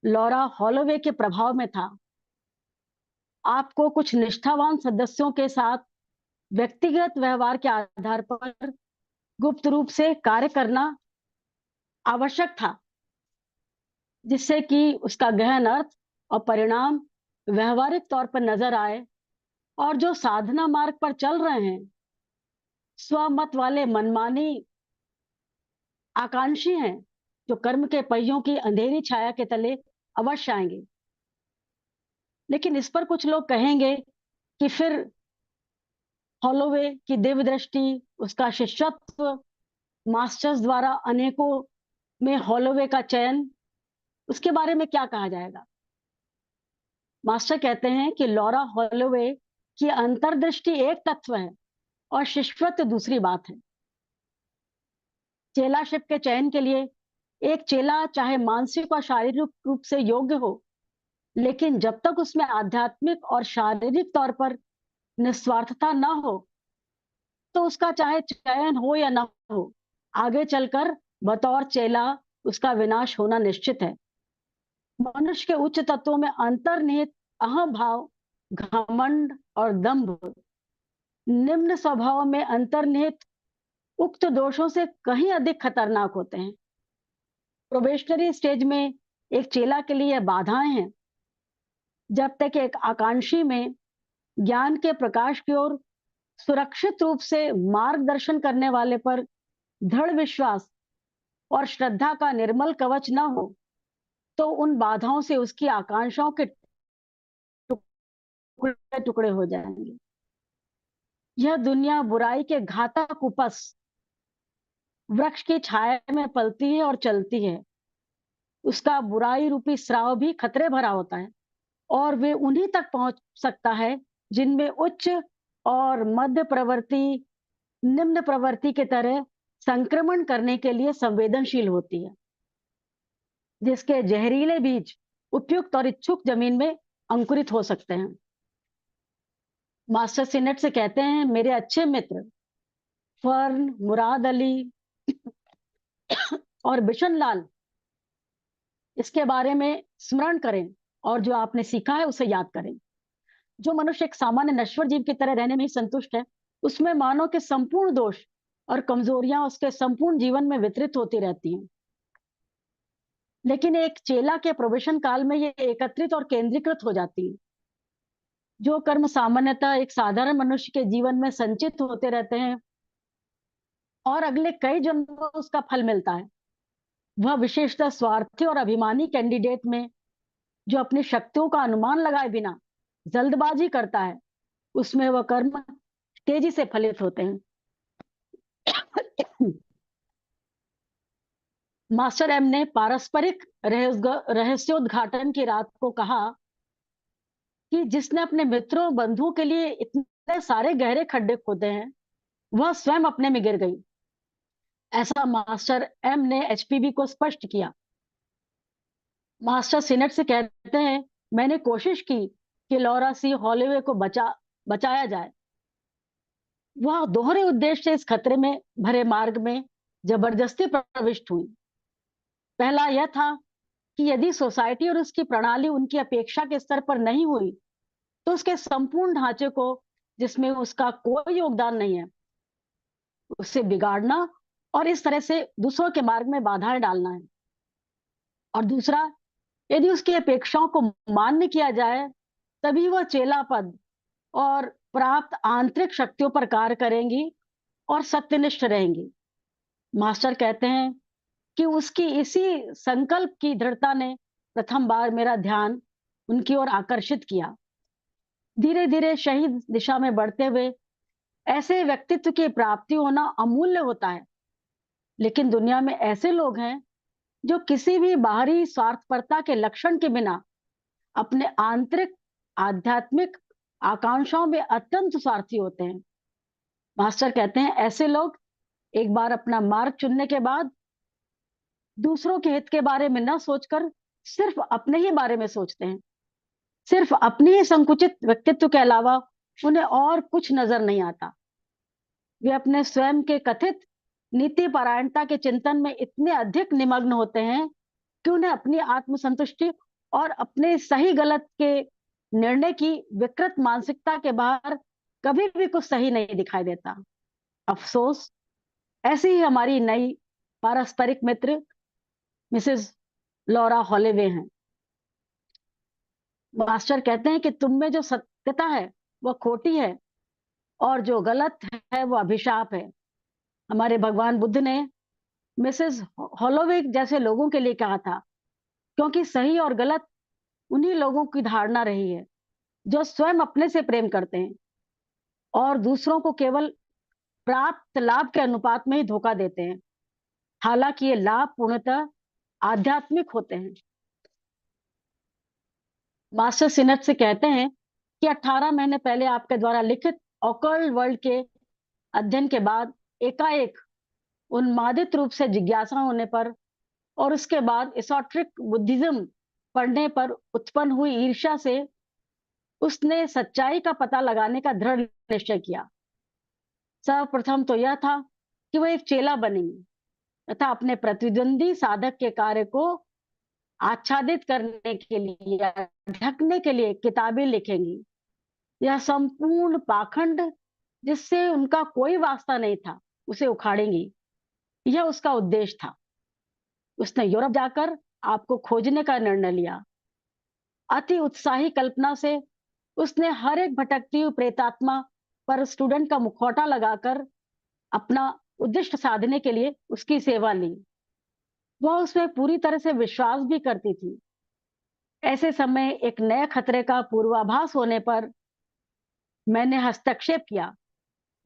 Speaker 3: लॉरा हॉलोवे के प्रभाव में था। आपको कुछ निष्ठावान सदस्यों के साथ व्यक्तिगत व्यवहार के आधार पर गुप्त रूप से कार्य करना आवश्यक था, जिससे कि उसका गहन अर्थ और परिणाम व्यवहारिक तौर पर नजर आए, और जो साधना मार्ग पर चल रहे हैं, स्वमत वाले मनमानी आकांक्षी हैं, जो कर्म के पहियों की अंधेरी छाया के तले अवश्य आएंगे। लेकिन इस पर कुछ लोग कहेंगे कि फिर हॉलोवे की दिव्य दृष्टि, उसका शिष्यत्व, मास्टर्स द्वारा अनेकों में हॉलोवे का चयन, उसके बारे में क्या कहा जाएगा? मास्टर कहते हैं कि लॉरा हॉलोवे की अंतर्दृष्टि एक तत्व है और शिष्यत्व दूसरी बात है। चेलाशिप के चयन के लिए एक चेला चाहे मानसिक और शारीरिक रूप से योग्य हो, लेकिन जब तक उसमें आध्यात्मिक और शारीरिक तौर पर निस्वार्थता न हो, तो उसका चाहे चयन हो या ना हो, आगे चलकर बतौर चेला उसका विनाश होना निश्चित है। मनुष्य के उच्च तत्वों में अंतर्निहित अहम भाव, घमंड और दंभ निम्न स्वभाव में अंतर्निहित उक्त दोषों से कहीं अधिक खतरनाक होते हैं। प्रोबेशनरी स्टेज में एक चेला के लिए बाधाएं हैं, जब तक एक आकांक्षी में ज्ञान के प्रकाश की ओर सुरक्षित रूप से मार्गदर्शन करने वाले पर दृढ़ विश्वास और श्रद्धा का निर्मल कवच न हो, तो उन बाधाओं से उसकी आकांक्षाओं के टुकड़े टुकड़े हो जाएंगे। यह दुनिया बुराई के घातक उपस वृक्ष की छाया में पलती है और चलती है। उसका बुराई रूपी स्राव भी खतरे भरा होता है, और वे उन्हीं तक पहुंच सकता है जिनमें उच्च और मध्य प्रवृत्ति निम्न प्रवृत्ति के तरह संक्रमण करने के लिए संवेदनशील होती है, जिसके जहरीले बीज उपयुक्त और इच्छुक जमीन में अंकुरित हो सकते हैं। मास्टर सिनेट से कहते हैं, मेरे अच्छे मित्र फर्न, मुराद अली और बिशन लाल इसके बारे में स्मरण करें और जो आपने सीखा है उसे याद करें। जो मनुष्य एक सामान्य नश्वर जीव की तरह रहने में ही संतुष्ट है, उसमें मानव के संपूर्ण दोष और कमजोरियां उसके संपूर्ण जीवन में वितरित होती रहती हैं। लेकिन एक चेला के प्रोबेशन काल में ये एकत्रित और केंद्रीकृत हो जाती है। जो कर्म सामान्यतः एक साधारण मनुष्य के जीवन में संचित होते रहते हैं और अगले कई जन्मों उसका फल मिलता है, वह विशेषतः स्वार्थी और अभिमानी कैंडिडेट में, जो अपनी शक्तियों का अनुमान लगाए बिना जल्दबाजी करता है, उसमें वह कर्म तेजी से फलित होते हैं। मास्टर एम ने पारस्परिक रहस्योद्घाटन की रात को कहा कि जिसने अपने मित्रों बंधुओं के लिए इतने सारे गहरे खड्डे खोदे हैं, वह स्वयं अपने में गिर गई। ऐसा मास्टर एम ने एचपीबी को स्पष्ट किया। मास्टर सिनेट से कहते हैं, मैंने कोशिश की कि लॉरा सी हॉलोवे को बचाया जाए। वह दोहरे उद्देश्य से इस खतरे में भरे मार्ग में जबरदस्ती प्रविष्ट हुई। पहला यह था कि यदि सोसाइटी और उसकी प्रणाली उनकी अपेक्षा के स्तर पर नहीं हुई, तो उसके संपूर्ण ढांचे को, जिसमें उसका कोई योगदान नहीं है, उससे बिगाड़ना और इस तरह से दूसरों के मार्ग में बाधाएं डालना है। और दूसरा, यदि उसकी अपेक्षाओं को मान्य किया जाए, तभी वह चेला पद और प्राप्त आंतरिक शक्तियों पर कार्य करेंगी और सत्यनिष्ठ रहेंगी। मास्टर कहते हैं कि उसकी इसी संकल्प की दृढ़ता ने प्रथम बार मेरा ध्यान उनकी ओर आकर्षित किया। धीरे धीरे शहीद दिशा में बढ़ते हुए ऐसे व्यक्तित्व की प्राप्ति होना अमूल्य होता है। लेकिन दुनिया में ऐसे लोग हैं जो किसी भी बाहरी स्वार्थपरता के लक्षण के बिना अपने आंतरिक आध्यात्मिक आकांक्षाओं में अत्यंत स्वार्थी होते हैं। मास्टर कहते हैं, ऐसे लोग एक बार अपना मार्ग चुनने के बाद दूसरों के हित के बारे में न सोचकर सिर्फ अपने ही बारे में सोचते हैं। सिर्फ अपनी ही संकुचित व्यक्तित्व के अलावा उन्हें और कुछ नजर नहीं आता। वे अपने स्वयं के कथित नीति परायणता के चिंतन में इतने अधिक निमग्न होते हैं कि उन्हें अपनी आत्मसंतुष्टि और अपने सही गलत के निर्णय की विकृत मानसिकता के बाहर कभी भी कुछ सही नहीं दिखाई देता। अफसोस, ऐसी ही हमारी नई पारस्परिक मित्र मिसेस लॉरा हॉलोवे हैं। मास्टर कहते हैं कि तुम में जो सत्यता है वह खोटी है और जो गलत है वो अभिशाप है। हमारे भगवान बुद्ध ने मिसेस हॉलोवे जैसे लोगों के लिए कहा था, क्योंकि सही और गलत उन्हीं लोगों की धारणा रही है जो स्वयं अपने से प्रेम करते हैं और दूसरों को केवल प्राप्त लाभ के अनुपात में ही धोखा देते हैं, हालांकि ये लाभ पूर्णतः आध्यात्मिक होते हैं। मास्टर सिनट से कहते हैं कि 18 महीने पहले आपके द्वारा लिखित ऑकल्ट वर्ल्ड के अध्ययन के बाद एकाएक उन्मादित रूप से जिज्ञासा होने पर और उसके बाद एसोट्रिक बुद्धिज्म पढ़ने पर उत्पन्न हुई ईर्ष्या से उसने सच्चाई का पता लगाने का दृढ़ निश्चय किया। सर्वप्रथम तो यह था कि वह एक चेला बनेंगी तथा अपने प्रतिद्वंदी साधक के कार्य को आच्छादित करने के लिए या ढकने के लिए किताबें लिखेंगी। यह संपूर्ण पाखंड जिससे उनका कोई वास्ता नहीं था उसे उखाड़ेंगी, यह उसका उद्देश्य था। उसने यूरोप जाकर आपको खोजने का निर्णय लिया। अति उत्साही कल्पना से उसने हर एक भटकती हुई प्रेतात्मा पर स्टूडेंट का मुखौटा लगाकर अपना उद्दिष्ट साधने के लिए उसकी सेवा ली। वह उसमें पूरी तरह से विश्वास भी करती थी। ऐसे समय एक नए खतरे का पूर्वाभास होने पर मैंने हस्तक्षेप किया।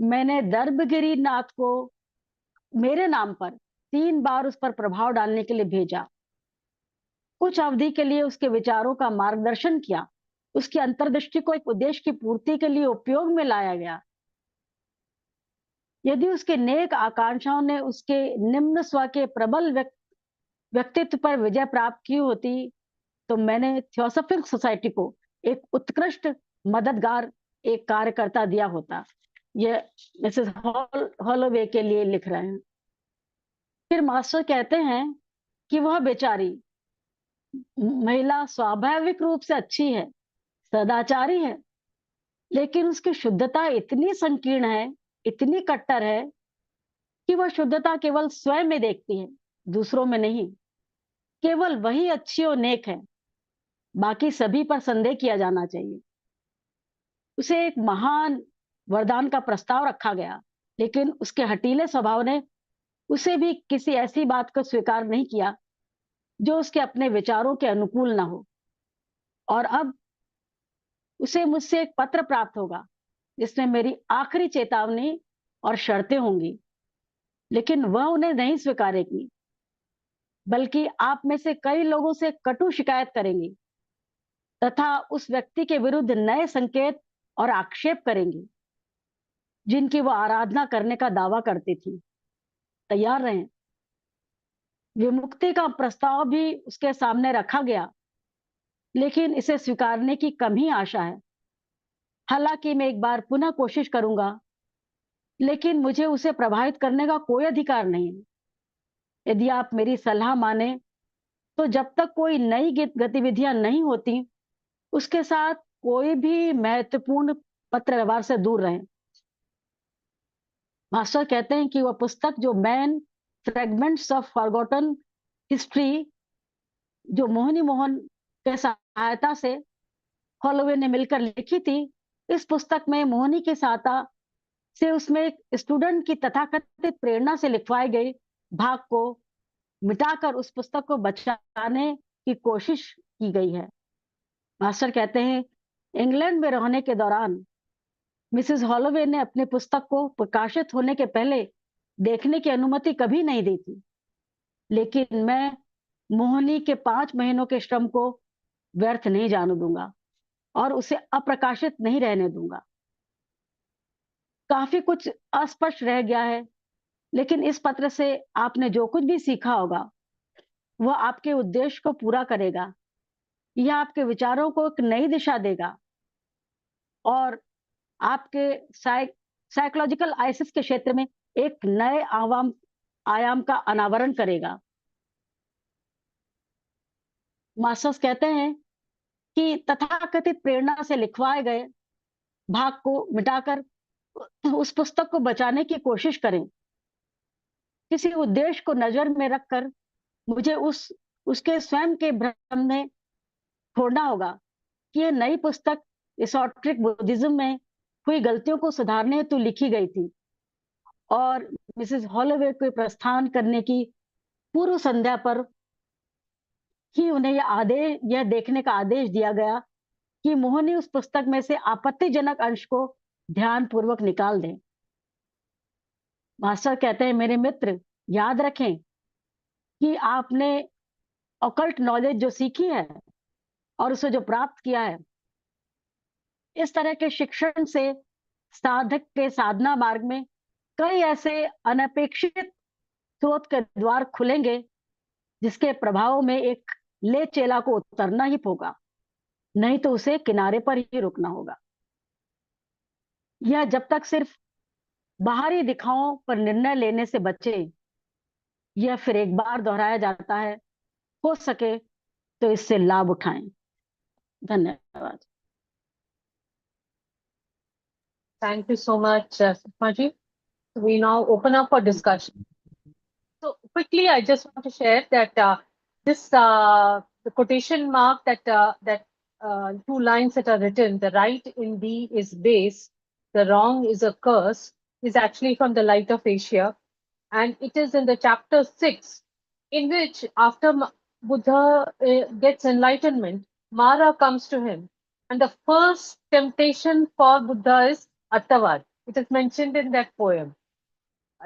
Speaker 3: मैंने दर्भगिरी नाथ को मेरे नाम पर 3 बार उस पर प्रभाव डालने के लिए भेजा। कुछ अवधि के लिए उसके विचारों का मार्गदर्शन किया। उसकी अंतर्दृष्टि को एक उद्देश्य की पूर्ति के लिए उपयोग में लाया गया। यदि उसके नेक आकांक्षाओं ने उसके निम्न स्व के प्रबल व्यक्तित्व पर विजय प्राप्त की होती तो मैंने थियोसॉफिकल सोसाइटी को एक उत्कृष्ट मददगार, एक कार्यकर्ता दिया होता। यह मिसेस हॉलोवे के लिए लिख रहे हैं। फिर मास्टर कहते हैं कि वह बेचारी महिला स्वाभाविक रूप से अच्छी है, सदाचारी है, लेकिन उसकी शुद्धता इतनी संकीर्ण है, इतनी कट्टर है कि वह शुद्धता केवल स्वयं में देखती है, दूसरों में नहीं। केवल वही अच्छी और नेक है, बाकी सभी पर संदेह किया जाना चाहिए। उसे एक महान वरदान का प्रस्ताव रखा गया, लेकिन उसके हटीले स्वभाव ने उसे भी किसी ऐसी बात को स्वीकार नहीं किया जो उसके अपने विचारों के अनुकूल ना हो। और अब उसे मुझसे एक पत्र प्राप्त होगा जिसमें मेरी आखिरी चेतावनी और शर्तें होंगी, लेकिन वह उन्हें नहीं स्वीकारेगी, बल्कि आप में से कई लोगों से कटु शिकायत करेंगी तथा उस व्यक्ति के विरुद्ध नए संकेत और आक्षेप करेंगी जिनकी वह आराधना करने का दावा करती थी। तैयार रहें। विमुक्ति का प्रस्ताव भी उसके सामने रखा गया, लेकिन इसे स्वीकारने की कम ही आशा है। हालांकि मैं एक बार पुनः कोशिश करूंगा, लेकिन मुझे उसे प्रभावित करने का कोई अधिकार नहीं है। यदि आप मेरी सलाह माने तो जब तक कोई नई गतिविधियां नहीं होती, उसके साथ कोई भी महत्वपूर्ण पत्र व्यवहार से दूर रहें। मास्टर कहते हैं कि वह पुस्तक जो man fragments of forgotten history, जो मोहिनी मोहन के सहायता से हॉलोवे ने मिलकर लिखी थी, इस पुस्तक में मोहिनी की सहायता से उसमें एक स्टूडेंट की तथाकथित प्रेरणा से लिखवाए गए भाग को मिटाकर उस पुस्तक को बचाने की कोशिश की गई है। मास्टर कहते हैं, इंग्लैंड में रहने के दौरान मिसेस हॉलोवे ने अपनी पुस्तक को प्रकाशित होने के पहले देखने की अनुमति कभी नहीं दी थी, लेकिन मैं मोहिनी के 5 महीनों के श्रम को व्यर्थ नहीं जाने दूंगा और उसे अप्रकाशित नहीं रहने दूंगा। काफी कुछ अस्पष्ट रह गया है, लेकिन इस पत्र से आपने जो कुछ भी सीखा होगा वह आपके उद्देश्य को पूरा करेगा। यह आपके विचारों को एक नई दिशा देगा और आपके साइकोलॉजिकल आइसिस के क्षेत्र में एक नए आयाम का अनावरण करेगा। मास्टर्स कहते हैं कि तथाकथित प्रेरणा से लिखवाए गए भाग को मिटाकर उस पुस्तक को बचाने की कोशिश करें। किसी उद्देश्य को नजर में रखकर मुझे उसके स्वयं के भ्रम में छोड़ना होगा कि ये नई पुस्तक एसोट्रिक बुद्धिज्म में हुई गलतियों को सुधारने हेतु लिखी गई थी और मिसेस हॉलोवे को प्रस्थान करने की पूर्व संध्या पर ही उन्हें यह देखने का आदेश दिया गया कि मोहिनी उस पुस्तक में से आपत्तिजनक अंश को ध्यान पूर्वक निकाल दें। मास्टर कहते हैं, मेरे मित्र, याद रखें कि आपने ऑकल्ट नॉलेज जो सीखी है और उसे जो प्राप्त किया है, इस तरह के शिक्षण से साधक के साधना मार्ग में कई ऐसे अनपेक्षित स्रोत के द्वार खुलेंगे जिसके प्रभाव में एक ले चेला को उतरना ही होगा, नहीं तो उसे किनारे पर ही रुकना होगा। यह जब तक सिर्फ बाहरी दिखावों पर निर्णय लेने से बचे, यह फिर एक बार दोहराया जाता है, हो सके तो इससे लाभ उठाएं। धन्यवाद।
Speaker 1: Thank you so much, Sushma. We now open up for discussion. So quickly, I just want to share that the quotation mark that two lines that are written, the right in thee is base, the wrong is a curse, is actually from the Light of Asia, and it is in the chapter 6, in which after Buddha gets enlightenment, Mara comes to him, and the first temptation for Buddha is Attavad. It is mentioned in that poem,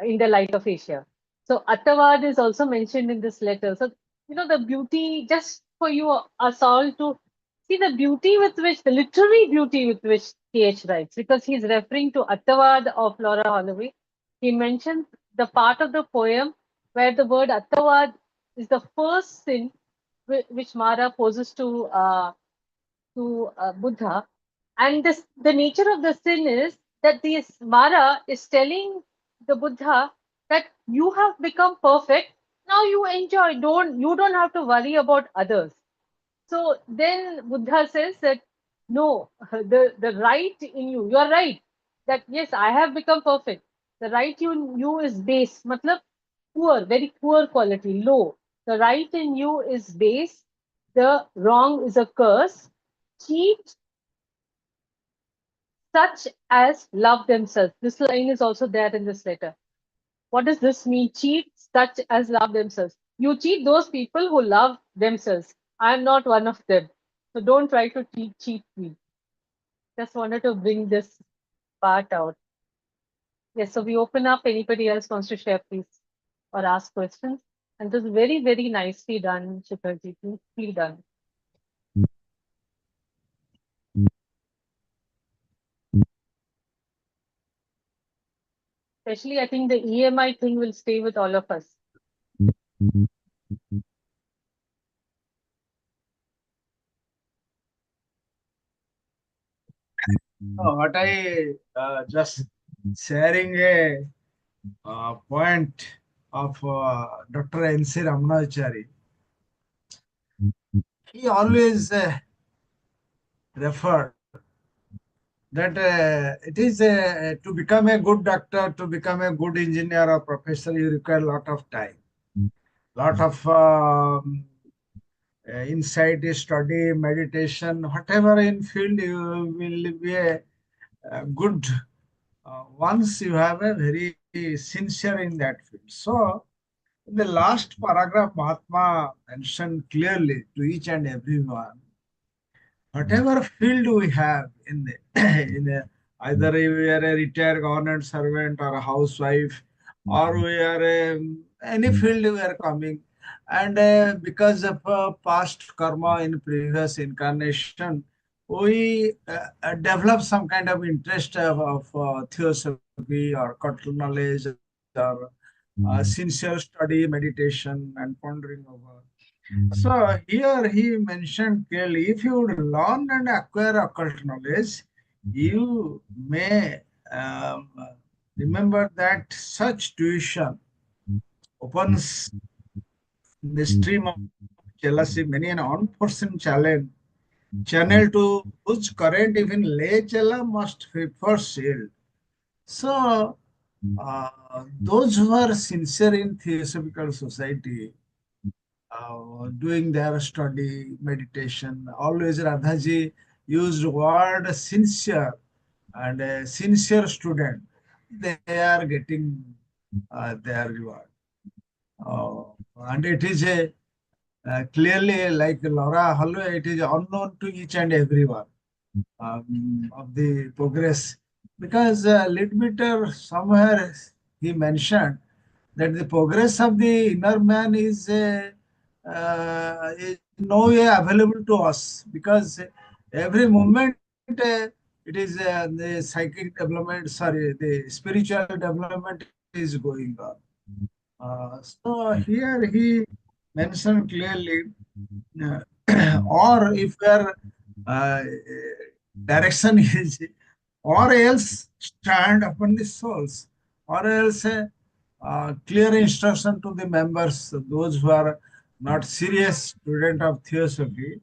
Speaker 1: in the Light of Asia. So Attavad is also mentioned in this letter. So, the beauty, just for you, us all to see the beauty with which, the literary beauty with which T.H. writes, because he's referring to Attavad of Laura Holloway. He mentions the part of the poem where the word Attavad is the first sin which Mara poses to Buddha. And the nature of the sin is that this Mara is telling the Buddha that you have become perfect. Now you enjoy. You don't have to worry about others. So then Buddha says that no, the right in you, you're right. That yes, I have become perfect. The right in you is base. Matlab poor, very poor quality, low. The right in you is base. The wrong is a curse. Cheat such as love themselves. This line is also there in this letter. What does this mean? Cheat such as love themselves. You cheat those people who love themselves. I am not one of them. So don't try to cheat me. Just wanted to bring this part out. Yes, so we open up. Anybody else wants to share, please, or ask questions? And this is very, very nicely done, Shikharji. Beautifully done. Especially, I think the EMI thing will stay with all of us.
Speaker 4: What I just sharing a point of Dr. N.C. Ramanachari. He always referred that it is to become a good doctor, to become a good engineer or professor, you require a lot of time, lot of insight, study, meditation, whatever in field you will be a good once you have a very sincere in that field. So in the last paragraph, Mahatma mentioned clearly to each and everyone, whatever field we have in the, either we are a retired government servant or a housewife, or we are any field we are coming, and because of past karma in previous incarnation, we develop some kind of interest of theosophy or cultural knowledge or sincere study, meditation, and pondering over. So here he mentioned clearly, if you would learn and acquire occult knowledge, you may remember that such tuition opens the stream of jealousy, many an unforeseen challenge, channel to whose current even lay chela must first shield. So those who are sincere in Theosophical Society, doing their study, meditation. Always Radhaji used word sincere, and a sincere student, they are getting their reward. Uh, and it is a clearly, like Laura Holloway, it is unknown to each and everyone of the progress, because Leadbeater somewhere he mentioned that the progress of the inner man is no way available to us, because every moment it is the psychic development, sorry, the spiritual development is going on. So here he mentioned clearly, uh, or if your direction is, or else stand upon the souls, or else clear instruction to the members, those who are not serious student of theosophy,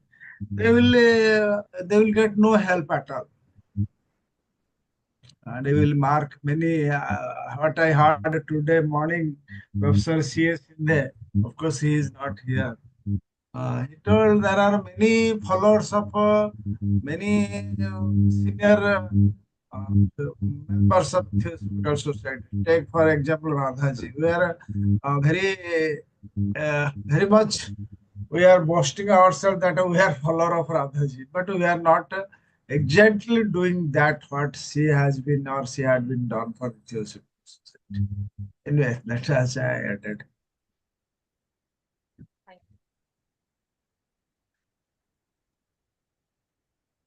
Speaker 4: they will get no help at all. They will mark many. What I heard today morning, Professor C.S. Sindhe, of course he is not here. He told there are many followers of many senior members of Theosophical Society. Take for example Radhaji. We are very much, we are boasting ourselves that we are follower of Radhaji, but we are not exactly doing that what she has been or she had been done for the Theosophical Society. Anyway, that's as I added.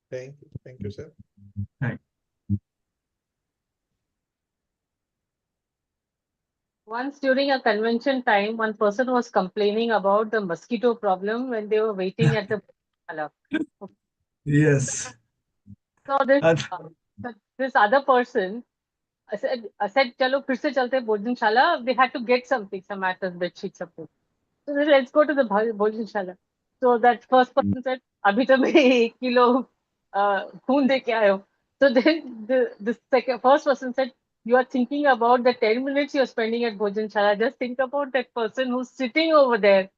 Speaker 2: Thank you, sir.
Speaker 4: Thank
Speaker 1: Once during a convention time, one person was complaining about the mosquito problem when they were waiting at the Bhojanaala.
Speaker 4: Yes.
Speaker 1: So this
Speaker 4: And
Speaker 1: this other person I said, "Chalo, फिर से चलते हैं भोजनशाला." They had to get something, some mattress, bed sheet, something. So they said, let's go to the भोजनशाला. So that first person said, "अभी तो मैं 1 kilo खून दे के आया हूँ." So then the first person said, "You are thinking about the 10 minutes you're spending at Bhojanshala. Just think about that person who's sitting over there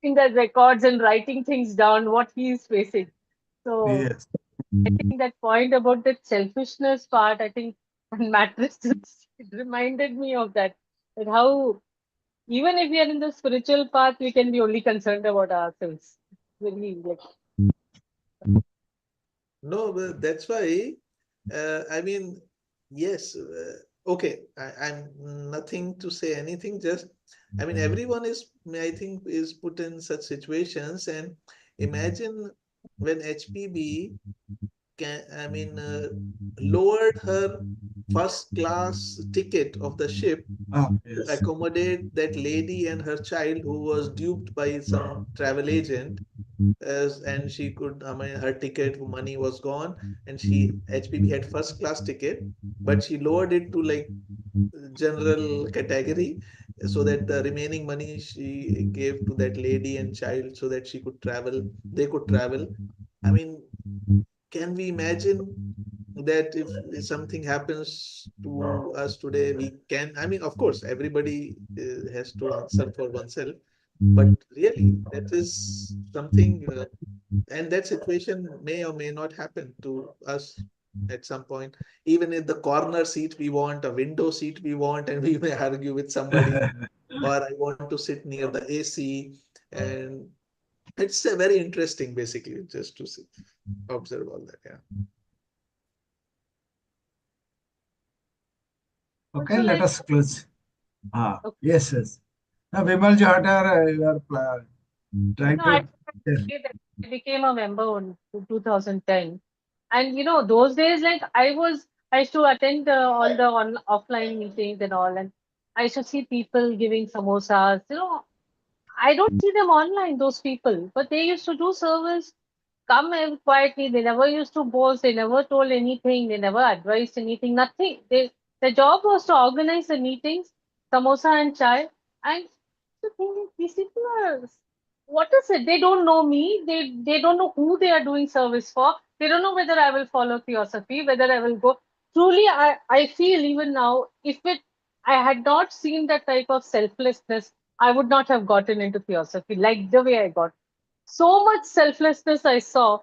Speaker 1: in the records and writing things down, what he is facing." So
Speaker 4: yes.
Speaker 1: I think that point about that selfishness part, I think mattresses, it reminded me of that. That how even if we are in the spiritual path, we can be only concerned about ourselves. Really, like
Speaker 2: No, but that's why, I mean, yes, okay, I'm nothing to say anything, just, I mean, everyone is, I think, is put in such situations, and imagine when HPB can, I mean, lowered her first class ticket of the ship to
Speaker 4: Yes.
Speaker 2: accommodate that lady and her child who was duped by some travel agent, as and she could, I mean, her ticket money was gone, and she HPB had first class ticket, but she lowered it to like general category, so that the remaining money she gave to that lady and child so that she could travel, they could travel. I mean, can we imagine that if something happens to us today, we can, I mean, of course, everybody has to answer for oneself, but really, that is something, and that situation may or may not happen to us at some point. Even in the corner seat we want, a window seat we want, and we may argue with somebody, or I want to sit near the AC. And it's very interesting, basically, just to see, observe all that. Yeah.
Speaker 4: Okay,
Speaker 1: also
Speaker 4: let
Speaker 1: like
Speaker 4: us close.
Speaker 1: okay,
Speaker 4: Yes, yes. Now, Vimalji, what are you are trying
Speaker 1: no, I
Speaker 4: to tell?
Speaker 1: say that I became a member in 2010, and those days like I used to attend all the offline meetings and all, and I used to see people giving samosas. I don't see them online, those people, but they used to do service, come in quietly. They never used to boast. They never told anything. They never advised anything. Nothing. Their job was to organize the meetings, samosa and chai. And the thing is, these people are, what is it? They don't know me. They don't know who they are doing service for. They don't know whether I will follow theosophy, whether I will go. Truly, I feel even now, if I had not seen that type of selflessness, I would not have gotten into theosophy like the way I got. So much selflessness I saw.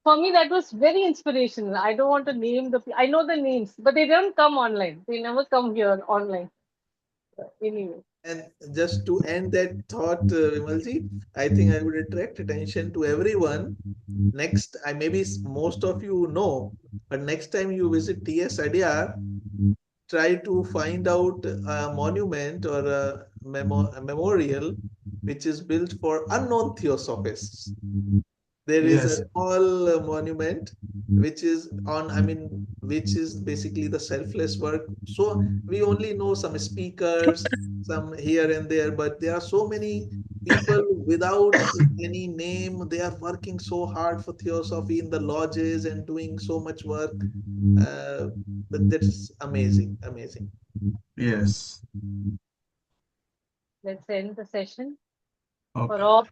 Speaker 1: for me, that was very inspirational. I don't want to name I know the names, but they don't come online. They never come here online. Anyway.
Speaker 2: And just to end that thought, Vimalji, I think I would attract attention to everyone. Next, maybe most of you know, but next time you visit TS Adyar, try to find out a monument or a memorial which is built for unknown theosophists. There is a
Speaker 4: Yes.
Speaker 2: small monument which is on, which is basically the selfless work. So we only know some speakers, some here and there, but there are so many people without any name. They are working so hard for theosophy in the lodges and doing so much work. That's amazing, amazing.
Speaker 4: Yes.
Speaker 1: Let's end the session. For
Speaker 4: Okay.
Speaker 1: all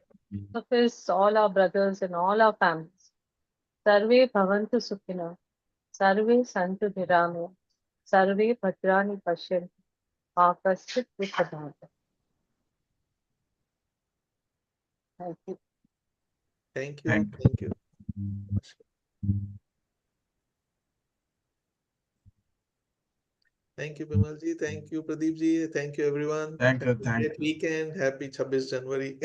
Speaker 1: of us, all our brothers and all our families. Sarve bhavantu sukhina. Sarve santu nirame. Sarve bhadrani pashyantu. Ma kaschit dukkhabhaya. Thank you.
Speaker 2: Thank you.
Speaker 4: Thank you.
Speaker 2: Thank you. Thank you, Bimalji. Thank you, Pradeepji. Thank you, everyone.
Speaker 4: Thank you.
Speaker 2: Have a
Speaker 4: Thank
Speaker 2: great
Speaker 4: you.
Speaker 2: weekend. Happy 26 January.